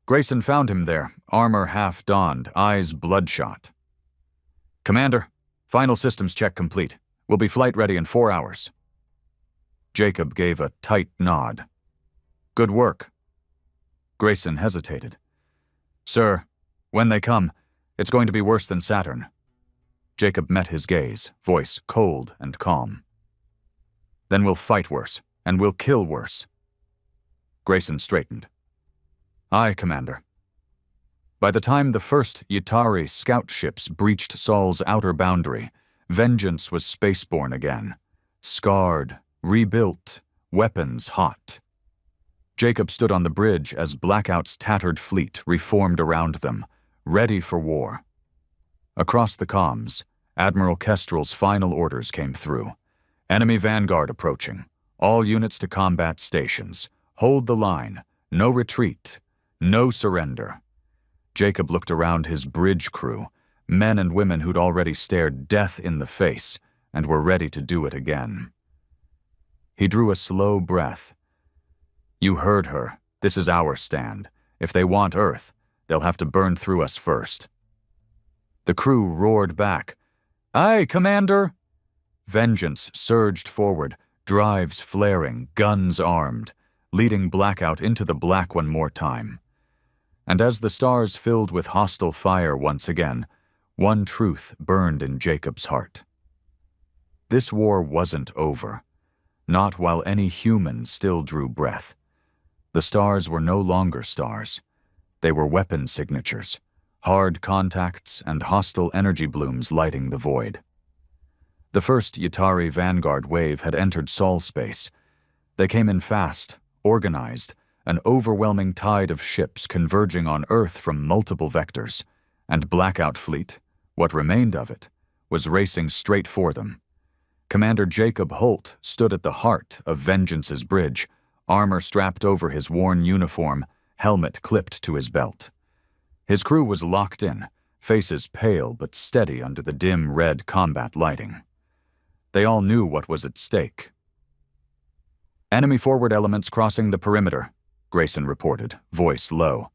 Grayson found him there, armor half donned, eyes bloodshot. Commander, final systems check complete. We'll be flight ready in 4 hours. Jacob gave a tight nod. Good work. Grayson hesitated. Sir, when they come, it's going to be worse than Saturn. Jacob met his gaze, voice cold and calm. Then we'll fight worse, and we'll kill worse. Grayson straightened. Aye, Commander. By the time the first Yatari scout ships breached Sol's outer boundary, Vengeance was spaceborne again, scarred, rebuilt, weapons hot. Jacob stood on the bridge as Blackout's tattered fleet reformed around them, ready for war. Across the comms, Admiral Kestrel's final orders came through. Enemy vanguard approaching. All units to combat stations. Hold the line. No retreat. No surrender. Jacob looked around his bridge crew, men and women who'd already stared death in the face and were ready to do it again. He drew a slow breath. You heard her. This is our stand. If they want Earth, they'll have to burn through us first. The crew roared back. Aye, Commander! Vengeance surged forward, drives flaring, guns armed, leading Blackout into the black one more time. And as the stars filled with hostile fire once again, one truth burned in Jacob's heart. This war wasn't over, not while any human still drew breath. The stars were no longer stars. They were weapon signatures, hard contacts and hostile energy blooms lighting the void. The first Yatari vanguard wave had entered Sol space. They came in fast, organized, an overwhelming tide of ships converging on Earth from multiple vectors, and Blackout fleet, what remained of it, was racing straight for them. Commander Jacob Holt stood at the heart of Vengeance's bridge, armor strapped over his worn uniform, helmet clipped to his belt. His crew was locked in, faces pale but steady under the dim red combat lighting. They all knew what was at stake. Enemy forward elements crossing the perimeter, Grayson reported, voice low.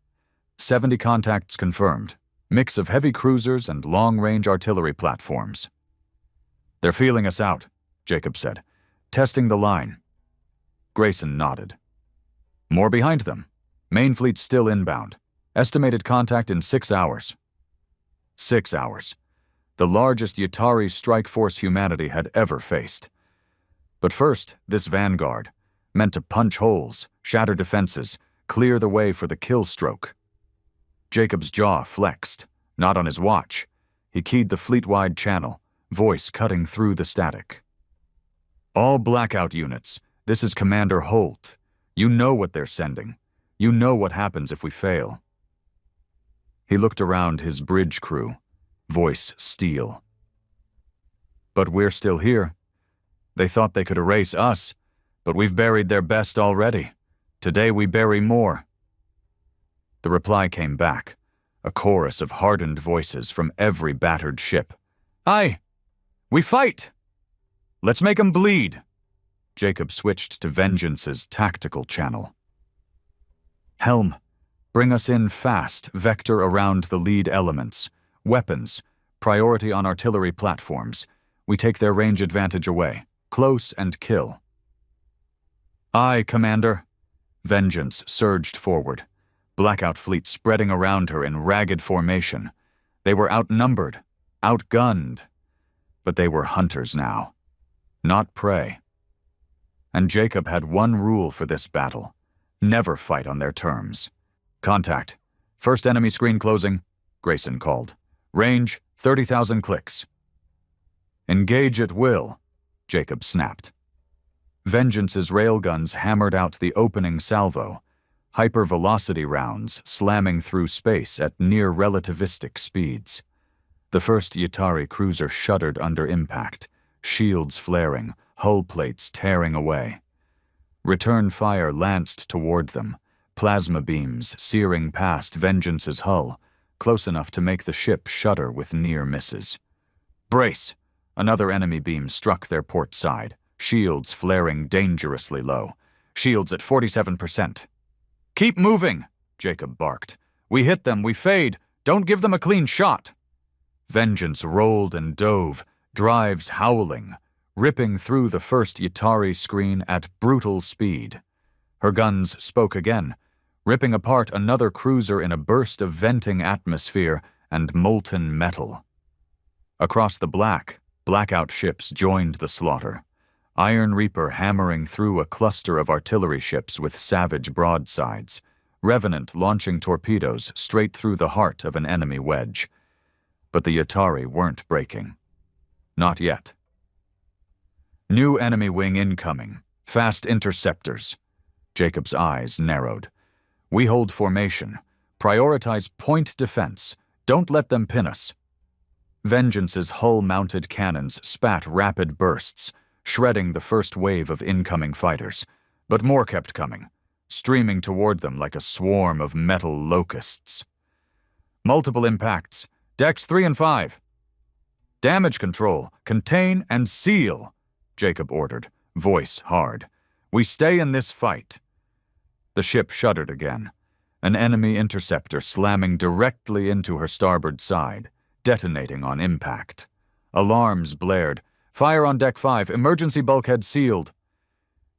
70 contacts confirmed, mix of heavy cruisers and long-range artillery platforms. They're feeling us out, Jacob said, testing the line. Grayson nodded. More behind them. Main fleet still inbound. Estimated contact in 6 hours. 6 hours. The largest Yatari strike force humanity had ever faced. But first, this vanguard, meant to punch holes, shatter defenses, clear the way for the kill stroke. Jacob's jaw flexed, not on his watch. He keyed the fleet-wide channel, voice cutting through the static. All Blackout units, this is Commander Holt. You know what they're sending. You know what happens if we fail. He looked around his bridge crew, voice steel. But we're still here. They thought they could erase us, but we've buried their best already. Today we bury more. The reply came back, a chorus of hardened voices from every battered ship. Aye, we fight! Let's make 'em bleed! Jacob switched to Vengeance's tactical channel. Helm, bring us in fast, vector around the lead elements. Weapons, priority on artillery platforms. We take their range advantage away. Close and kill. Aye, Commander. Vengeance surged forward. Blackout fleet spreading around her in ragged formation. They were outnumbered, outgunned. But they were hunters now, not prey. And Jacob had one rule for this battle. Never fight on their terms. Contact. First enemy screen closing, Grayson called. Range, 30,000 clicks. Engage at will, Jacob snapped. Vengeance's railguns hammered out the opening salvo, hypervelocity rounds slamming through space at near-relativistic speeds. The first Yatari cruiser shuddered under impact, shields flaring, hull plates tearing away. Return fire lanced toward them, plasma beams searing past Vengeance's hull, close enough to make the ship shudder with near misses. Brace! Another enemy beam struck their port side, shields flaring dangerously low. Shields at 47%. Keep moving, Jacob barked. We hit them, we fade. Don't give them a clean shot. Vengeance rolled and dove, drives howling, ripping through the first Yatari screen at brutal speed. Her guns spoke again, ripping apart another cruiser in a burst of venting atmosphere and molten metal. Across the Blackout ships joined the slaughter. Iron Reaper hammering through a cluster of artillery ships with savage broadsides, Revenant launching torpedoes straight through the heart of an enemy wedge. But the Yatari weren't breaking. Not yet. New enemy wing incoming. Fast interceptors. Jacob's eyes narrowed. We hold formation. Prioritize point defense. Don't let them pin us. Vengeance's hull-mounted cannons spat rapid bursts, shredding the first wave of incoming fighters. But more kept coming, streaming toward them like a swarm of metal locusts. Multiple impacts. Decks 3 and 5. Damage control. Contain and seal, Jacob ordered, voice hard. We stay in this fight. The ship shuddered again, an enemy interceptor slamming directly into her starboard side, detonating on impact. Alarms blared. Fire on Deck 5, emergency bulkhead sealed.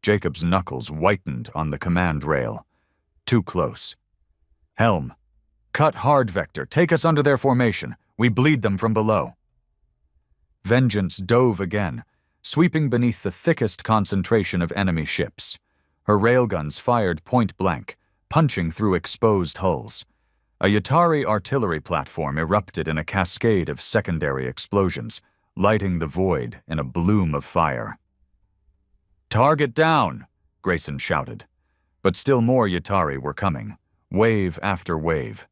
Jacob's knuckles whitened on the command rail. Too close. Helm, cut hard vector, take us under their formation. We bleed them from below. Vengeance dove again, sweeping beneath the thickest concentration of enemy ships. Her railguns fired point blank, punching through exposed hulls. A Yatari artillery platform erupted in a cascade of secondary explosions, lighting the void in a bloom of fire. Target down, Grayson shouted. But still more Yatari were coming, wave after wave.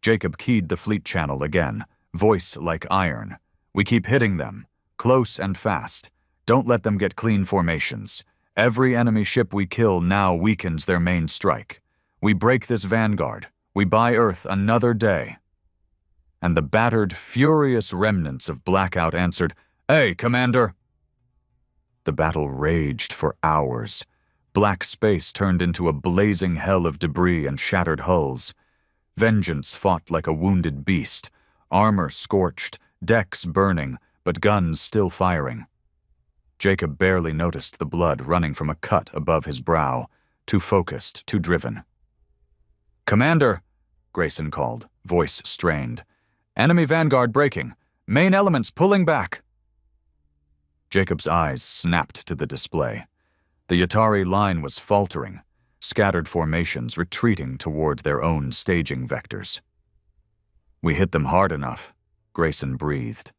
Jacob keyed the fleet channel again, voice like iron. We keep hitting them, close and fast. Don't let them get clean formations. Every enemy ship we kill now weakens their main strike. We break this vanguard. We buy Earth another day. And the battered, furious remnants of Blackout answered, Hey, Commander! The battle raged for hours. Black space turned into a blazing hell of debris and shattered hulls. Vengeance fought like a wounded beast, armor scorched, decks burning, but guns still firing. Jacob barely noticed the blood running from a cut above his brow, too focused, too driven. Commander, Grayson called, voice strained. Enemy vanguard breaking. Main elements pulling back. Jacob's eyes snapped to the display. The Yatari line was faltering, scattered formations retreating toward their own staging vectors. We hit them hard enough, Grayson breathed.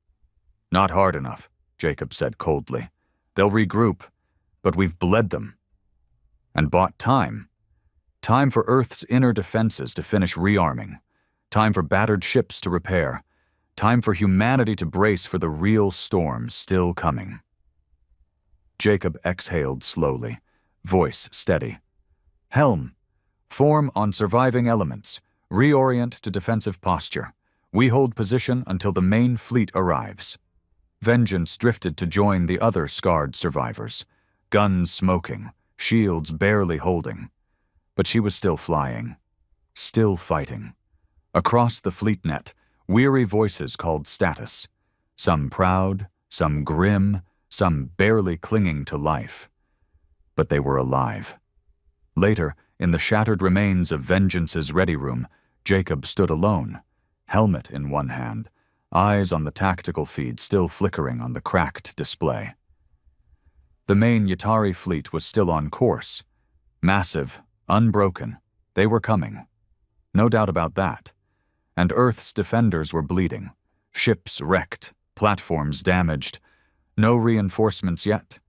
Not hard enough, Jacob said coldly. They'll regroup, but we've bled them. And bought time. Time for Earth's inner defenses to finish rearming. Time for battered ships to repair. Time for humanity to brace for the real storm still coming. Jacob exhaled slowly, voice steady. Helm, form on surviving elements. Reorient to defensive posture. We hold position until the main fleet arrives. Vengeance drifted to join the other scarred survivors, guns smoking, shields barely holding. But she was still flying, still fighting. Across the fleet net, weary voices called status, some proud, some grim, some barely clinging to life. But they were alive. Later, in the shattered remains of Vengeance's ready room, Jacob stood alone, helmet in one hand, eyes on the tactical feed still flickering on the cracked display. The main Yatari fleet was still on course. Massive, unbroken, they were coming. No doubt about that. And Earth's defenders were bleeding, ships wrecked, platforms damaged. No reinforcements yet,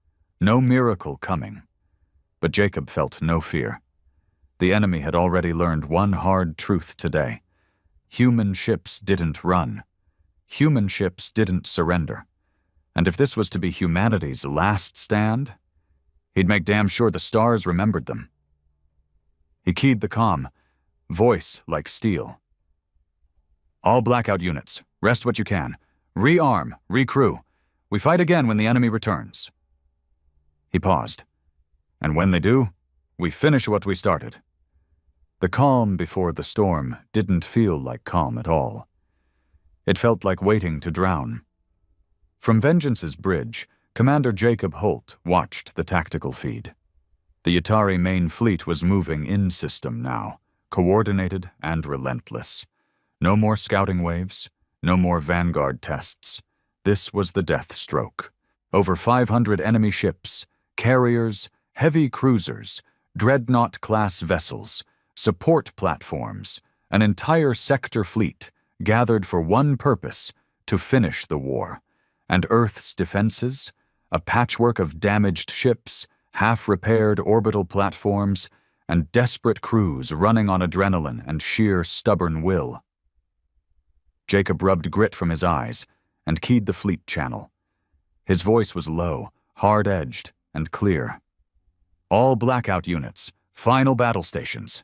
no miracle coming. But Jacob felt no fear. The enemy had already learned one hard truth today. Human ships didn't run. Human ships didn't surrender. And if this was to be humanity's last stand, he'd make damn sure the stars remembered them. He keyed the comm, voice like steel. All Blackout units, rest what you can. Rearm, recrew. We fight again when the enemy returns. He paused. And when they do, we finish what we started. The calm before the storm didn't feel like calm at all. It felt like waiting to drown. From Vengeance's bridge, Commander Jacob Holt watched the tactical feed. The Yatari main fleet was moving in system now, coordinated and relentless. No more scouting waves, no more vanguard tests. This was the death stroke. Over 500 enemy ships, carriers, heavy cruisers, dreadnought-class vessels, support platforms, an entire sector fleet gathered for one purpose, to finish the war. And Earth's defenses, a patchwork of damaged ships, half-repaired orbital platforms, and desperate crews running on adrenaline and sheer stubborn will. Jacob rubbed grit from his eyes and keyed the fleet channel. His voice was low, hard-edged, and clear. All blackout units, final battle stations.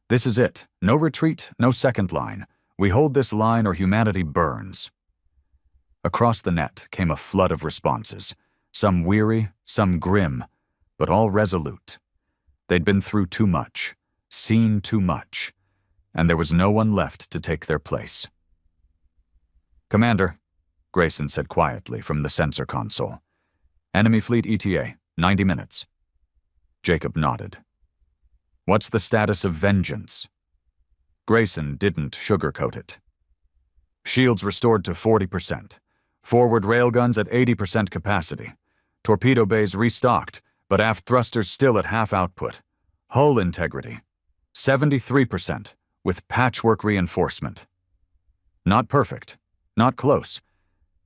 This is it. No retreat, no second line. We hold this line or humanity burns. Across the net came a flood of responses, some weary, some grim, but all resolute. They'd been through too much, seen too much, and there was no one left to take their place. "Commander," Grayson said quietly from the sensor console. "Enemy fleet ETA, 90 minutes. Jacob nodded. "What's the status of Vengeance?" Grayson didn't sugarcoat it. "Shields restored to 40%. Forward railguns at 80% capacity. Torpedo bays restocked, but aft thrusters still at half output. Hull integrity, 73%, with patchwork reinforcement. Not perfect, not close,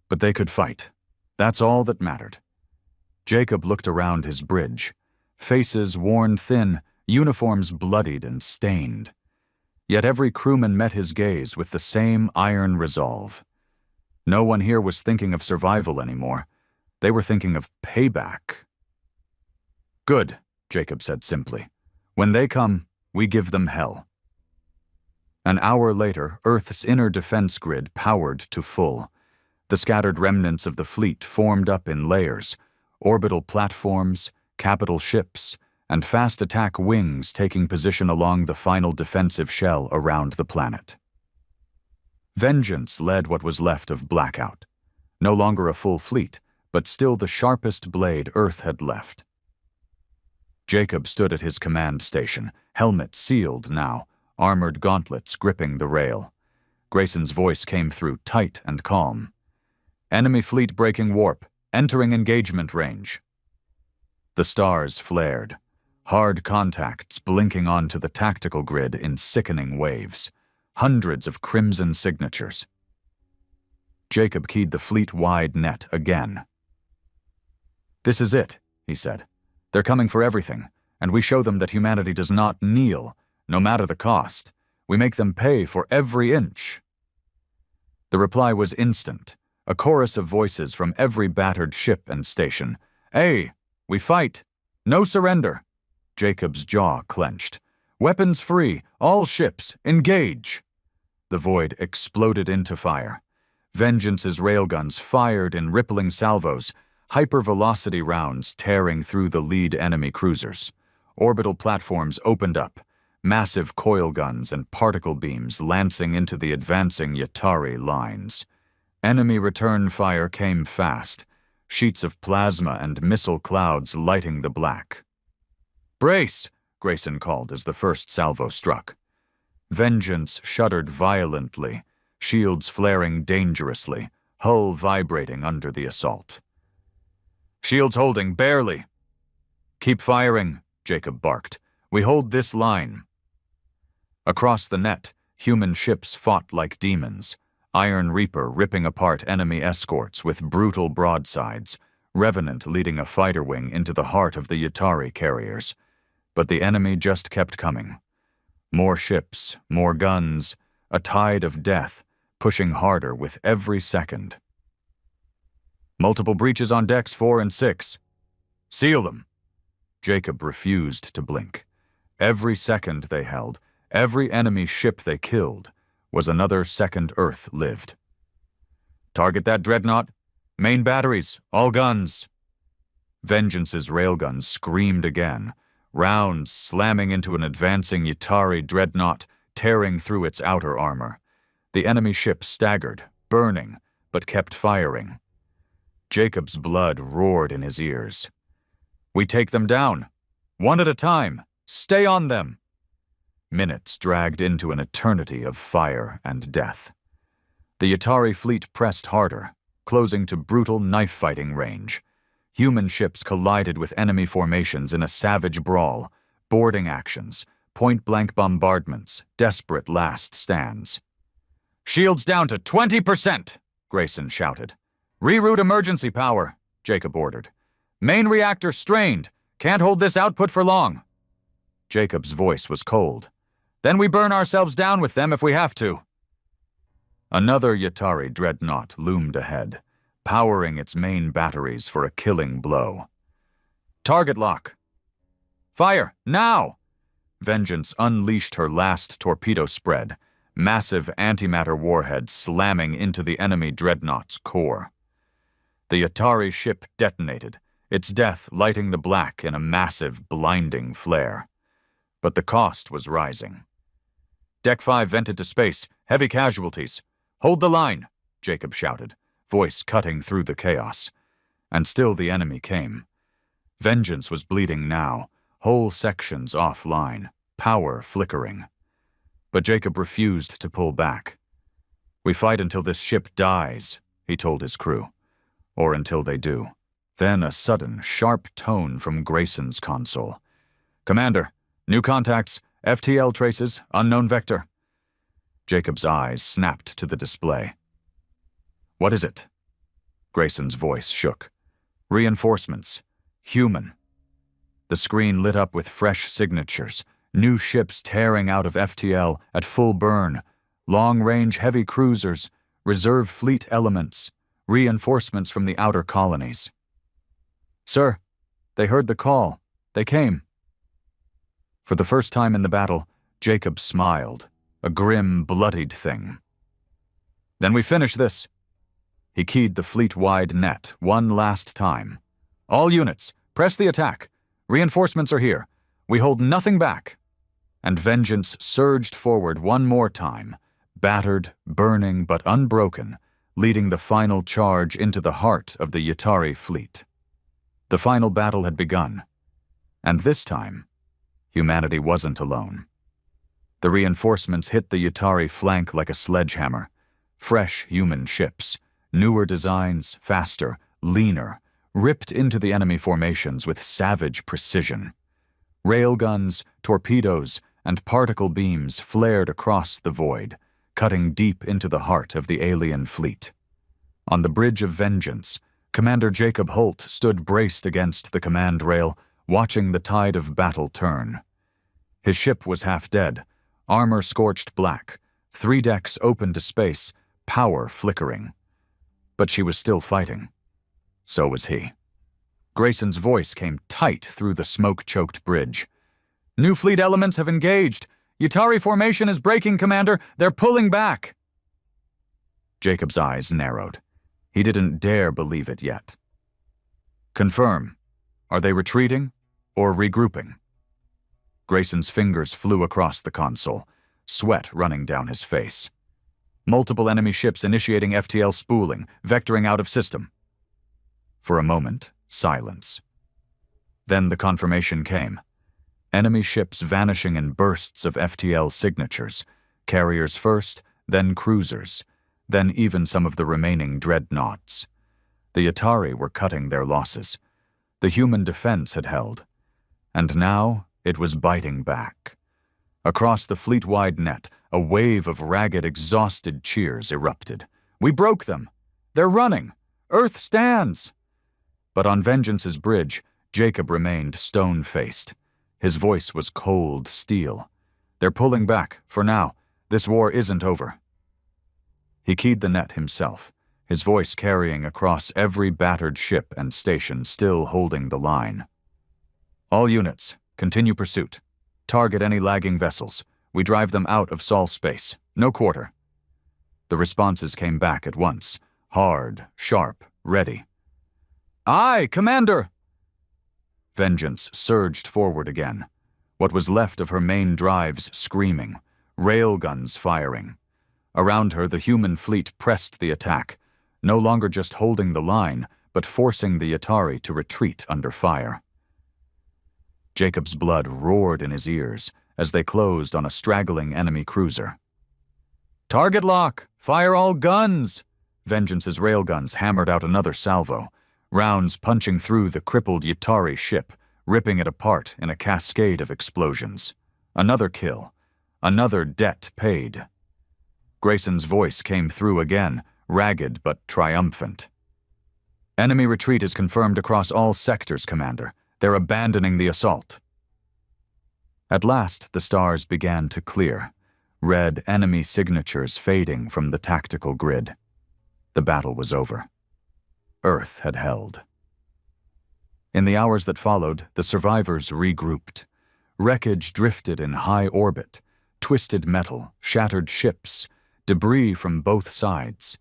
but they could fight. That's all that mattered." Jacob looked around his bridge. Faces worn thin, uniforms bloodied and stained. Yet every crewman met his gaze with the same iron resolve. No one here was thinking of survival anymore. They were thinking of payback. "Good," Jacob said simply. "When they come, we give them hell." An hour later, Earth's inner defense grid powered to full. The scattered remnants of the fleet formed up in layers, orbital platforms, capital ships, and fast attack wings taking position along the final defensive shell around the planet. Vengeance led what was left of Blackout. No longer a full fleet, but still the sharpest blade Earth had left. Jacob stood at his command station, helmet sealed now, armored gauntlets gripping the rail. Grayson's voice came through tight and calm. "Enemy fleet breaking warp, entering engagement range." The stars flared, hard contacts blinking onto the tactical grid in sickening waves, hundreds of crimson signatures. Jacob keyed the fleet-wide net again. "This is it," he said. "They're coming for everything, and we show them that humanity does not kneel, no matter the cost. We make them pay for every inch." The reply was instant, a chorus of voices from every battered ship and station. "Hey, we fight! No surrender!" Jacob's jaw clenched. "Weapons free! All ships, engage!" The void exploded into fire. Vengeance's railguns fired in rippling salvos, hypervelocity rounds tearing through the lead enemy cruisers. Orbital platforms opened up, massive coil guns and particle beams lancing into the advancing Yatari lines. Enemy return fire came fast, sheets of plasma and missile clouds lighting the black. "Brace!" Grayson called as the first salvo struck. Vengeance shuddered violently, shields flaring dangerously, hull vibrating under the assault. "Shields holding, barely." "Keep firing," Jacob barked. "We hold this line." Across the net, human ships fought like demons. Iron Reaper ripping apart enemy escorts with brutal broadsides, Revenant leading a fighter wing into the heart of the Yatari carriers. But the enemy just kept coming. More ships, more guns, a tide of death, pushing harder with every second. "Multiple breaches on decks 4 and 6. Seal them." Jacob refused to blink. Every second they held, every enemy ship they killed, was another second Earth lived. "Target that dreadnought. Main batteries, all guns." Vengeance's railguns screamed again, rounds slamming into an advancing Yatari dreadnought, tearing through its outer armor. The enemy ship staggered, burning, but kept firing. Jacob's blood roared in his ears. "We take them down. One at a time. Stay on them." Minutes dragged into an eternity of fire and death. The Yatari fleet pressed harder, closing to brutal knife-fighting range. Human ships collided with enemy formations in a savage brawl, boarding actions, point-blank bombardments, desperate last stands. "Shields down to 20%, Grayson shouted. "Reroute emergency power," Jacob ordered. "Main reactor strained. Can't hold this output for long." Jacob's voice was cold. "Then we burn ourselves down with them if we have to." Another Yatari dreadnought loomed ahead, powering its main batteries for a killing blow. "Target lock! Fire, now!" Vengeance unleashed her last torpedo spread, massive antimatter warheads slamming into the enemy dreadnought's core. The Yatari ship detonated, its death lighting the black in a massive, blinding flare. But the cost was rising. "Deck 5 vented to space. Heavy casualties. Hold the line," Jacob shouted, voice cutting through the chaos. And still the enemy came. Vengeance was bleeding now, whole sections offline, power flickering. But Jacob refused to pull back. "We fight until this ship dies," he told his crew. Or until they do. Then a sudden, sharp tone from Grayson's console. "Commander, new contacts, FTL traces, unknown vector." Jacob's eyes snapped to the display. "What is it?" Grayson's voice shook. "Reinforcements. Human." The screen lit up with fresh signatures, new ships tearing out of FTL at full burn, long-range heavy cruisers, reserve fleet elements, reinforcements from the outer colonies. "Sir, they heard the call. They came." For the first time in the battle, Jacob smiled, a grim, bloodied thing. "Then we finish this." He keyed the fleet-wide net one last time. "All units, press the attack. Reinforcements are here. We hold nothing back." And Vengeance surged forward one more time, battered, burning, but unbroken, leading the final charge into the heart of the Yatari fleet. The final battle had begun. And this time, humanity wasn't alone. The reinforcements hit the Yatari flank like a sledgehammer. Fresh human ships, newer designs, faster, leaner, ripped into the enemy formations with savage precision. Railguns, torpedoes, and particle beams flared across the void, cutting deep into the heart of the alien fleet. On the bridge of Vengeance, Commander Jacob Holt stood braced against the command rail, watching the tide of battle turn. His ship was half dead, armor scorched black, 3 decks open to space, power flickering. But she was still fighting. So was he. Grayson's voice came tight through the smoke-choked bridge. "New fleet elements have engaged. Yatari formation is breaking, Commander. They're pulling back." Jacob's eyes narrowed. He didn't dare believe it yet. "Confirm. Are they retreating or regrouping?" Grayson's fingers flew across the console, sweat running down his face. "Multiple enemy ships initiating FTL spooling, vectoring out of system." For a moment, silence. Then the confirmation came. Enemy ships vanishing in bursts of FTL signatures, carriers first, then cruisers, then even some of the remaining dreadnoughts. The Yatari were cutting their losses. The human defense had held. And now it was biting back. Across the fleet-wide net, a wave of ragged, exhausted cheers erupted. "We broke them! They're running! Earth stands!" But on Vengeance's bridge, Jacob remained stone-faced. His voice was cold steel. "They're pulling back, for now. This war isn't over." He keyed the net himself, his voice carrying across every battered ship and station still holding the line. "All units, continue pursuit. Target any lagging vessels. We drive them out of Sol space. No quarter." The responses came back at once, hard, sharp, ready. "Aye, Commander!" Vengeance surged forward again, what was left of her main drives screaming, railguns firing. Around her, the human fleet pressed the attack, no longer just holding the line, but forcing the Yatari to retreat under fire. Jacob's blood roared in his ears as they closed on a straggling enemy cruiser. "Target lock! Fire all guns!" Vengeance's railguns hammered out another salvo, rounds punching through the crippled Yatari ship, ripping it apart in a cascade of explosions. Another kill. Another debt paid. Grayson's voice came through again, ragged but triumphant. "Enemy retreat is confirmed across all sectors, Commander. They're abandoning the assault." At last, the stars began to clear, red enemy signatures fading from the tactical grid. The battle was over. Earth had held. In the hours that followed, the survivors regrouped. Wreckage drifted in high orbit, twisted metal, shattered ships, debris from both sides.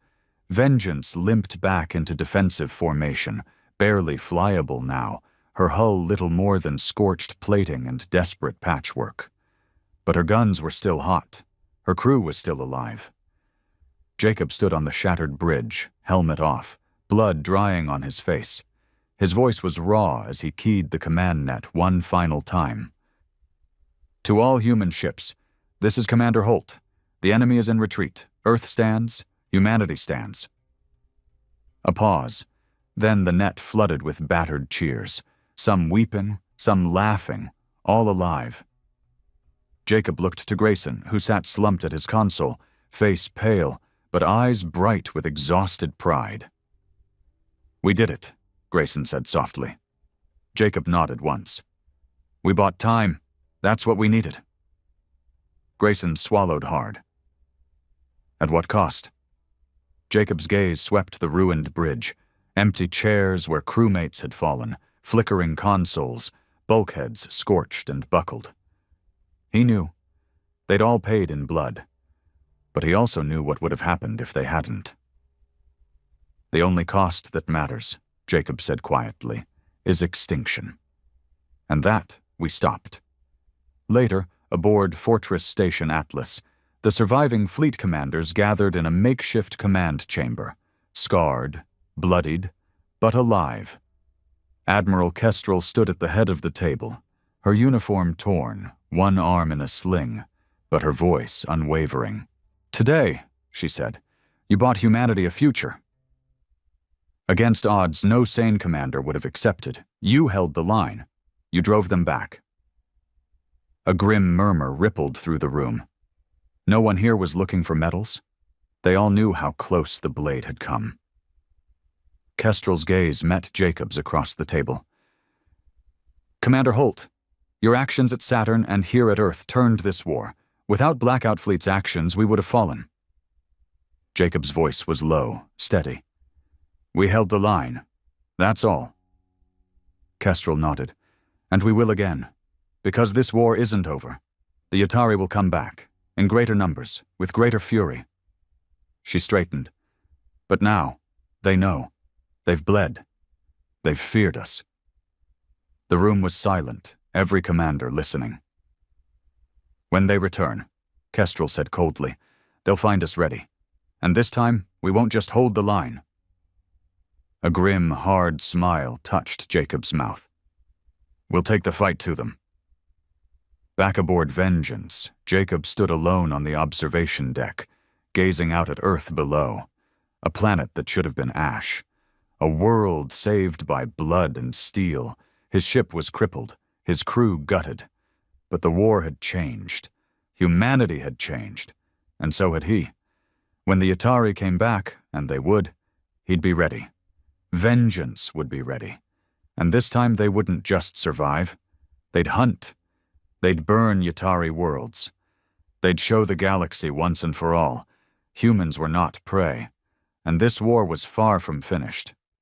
Vengeance limped back into defensive formation, barely flyable now, her hull little more than scorched plating and desperate patchwork. But her guns were still hot. Her crew was still alive. Jacob stood on the shattered bridge, helmet off, blood drying on his face. His voice was raw as he keyed the command net one final time. To all human ships, this is Commander Holt. The enemy is in retreat. Earth stands, humanity stands. A pause. Then the net flooded with battered cheers, some weeping, some laughing, all alive. Jacob looked to Grayson, who sat slumped at his console, face pale, but eyes bright with exhausted pride. "We did it," Grayson said softly. Jacob nodded once. "We bought time. That's what we needed." Grayson swallowed hard. "At what cost?" Jacob's gaze swept the ruined bridge, empty chairs where crewmates had fallen, flickering consoles, bulkheads scorched and buckled. He knew. They'd all paid in blood. But he also knew what would have happened if they hadn't. "The only cost that matters," Jacob said quietly, "is extinction." And that we stopped. Later, aboard Fortress Station Atlas, the surviving fleet commanders gathered in a makeshift command chamber, scarred, bloodied, but alive. Admiral Kestrel stood at the head of the table, her uniform torn, one arm in a sling, but her voice unwavering. "Today," she said, "you bought humanity a future. Against odds no sane commander would have accepted. You held the line. You drove them back." A grim murmur rippled through the room. No one here was looking for medals. They all knew how close the blade had come. Kestrel's gaze met Jacob's across the table. "Commander Holt, your actions at Saturn and here at Earth turned this war. Without Blackout Fleet's actions, we would have fallen." Jacob's voice was low, steady. "We held the line. That's all." Kestrel nodded. "And we will again. Because this war isn't over. The Atari will come back, in greater numbers, with greater fury." She straightened. "But now, they know. They've bled. They've feared us." The room was silent, every commander listening. "When they return," Kestrel said coldly, "they'll find us ready. And this time, we won't just hold the line." A grim, hard smile touched Jacob's mouth. "We'll take the fight to them." Back aboard Vengeance, Jacob stood alone on the observation deck, gazing out at Earth below, a planet that should have been ash, a world saved by blood and steel. His ship was crippled, his crew gutted. But the war had changed. Humanity had changed. And so had he. When the Atari came back, and they would, he'd be ready. Vengeance would be ready. And this time they wouldn't just survive. They'd hunt. They'd burn Yatari worlds. They'd show the galaxy once and for all. Humans were not prey. And this war was far from finished.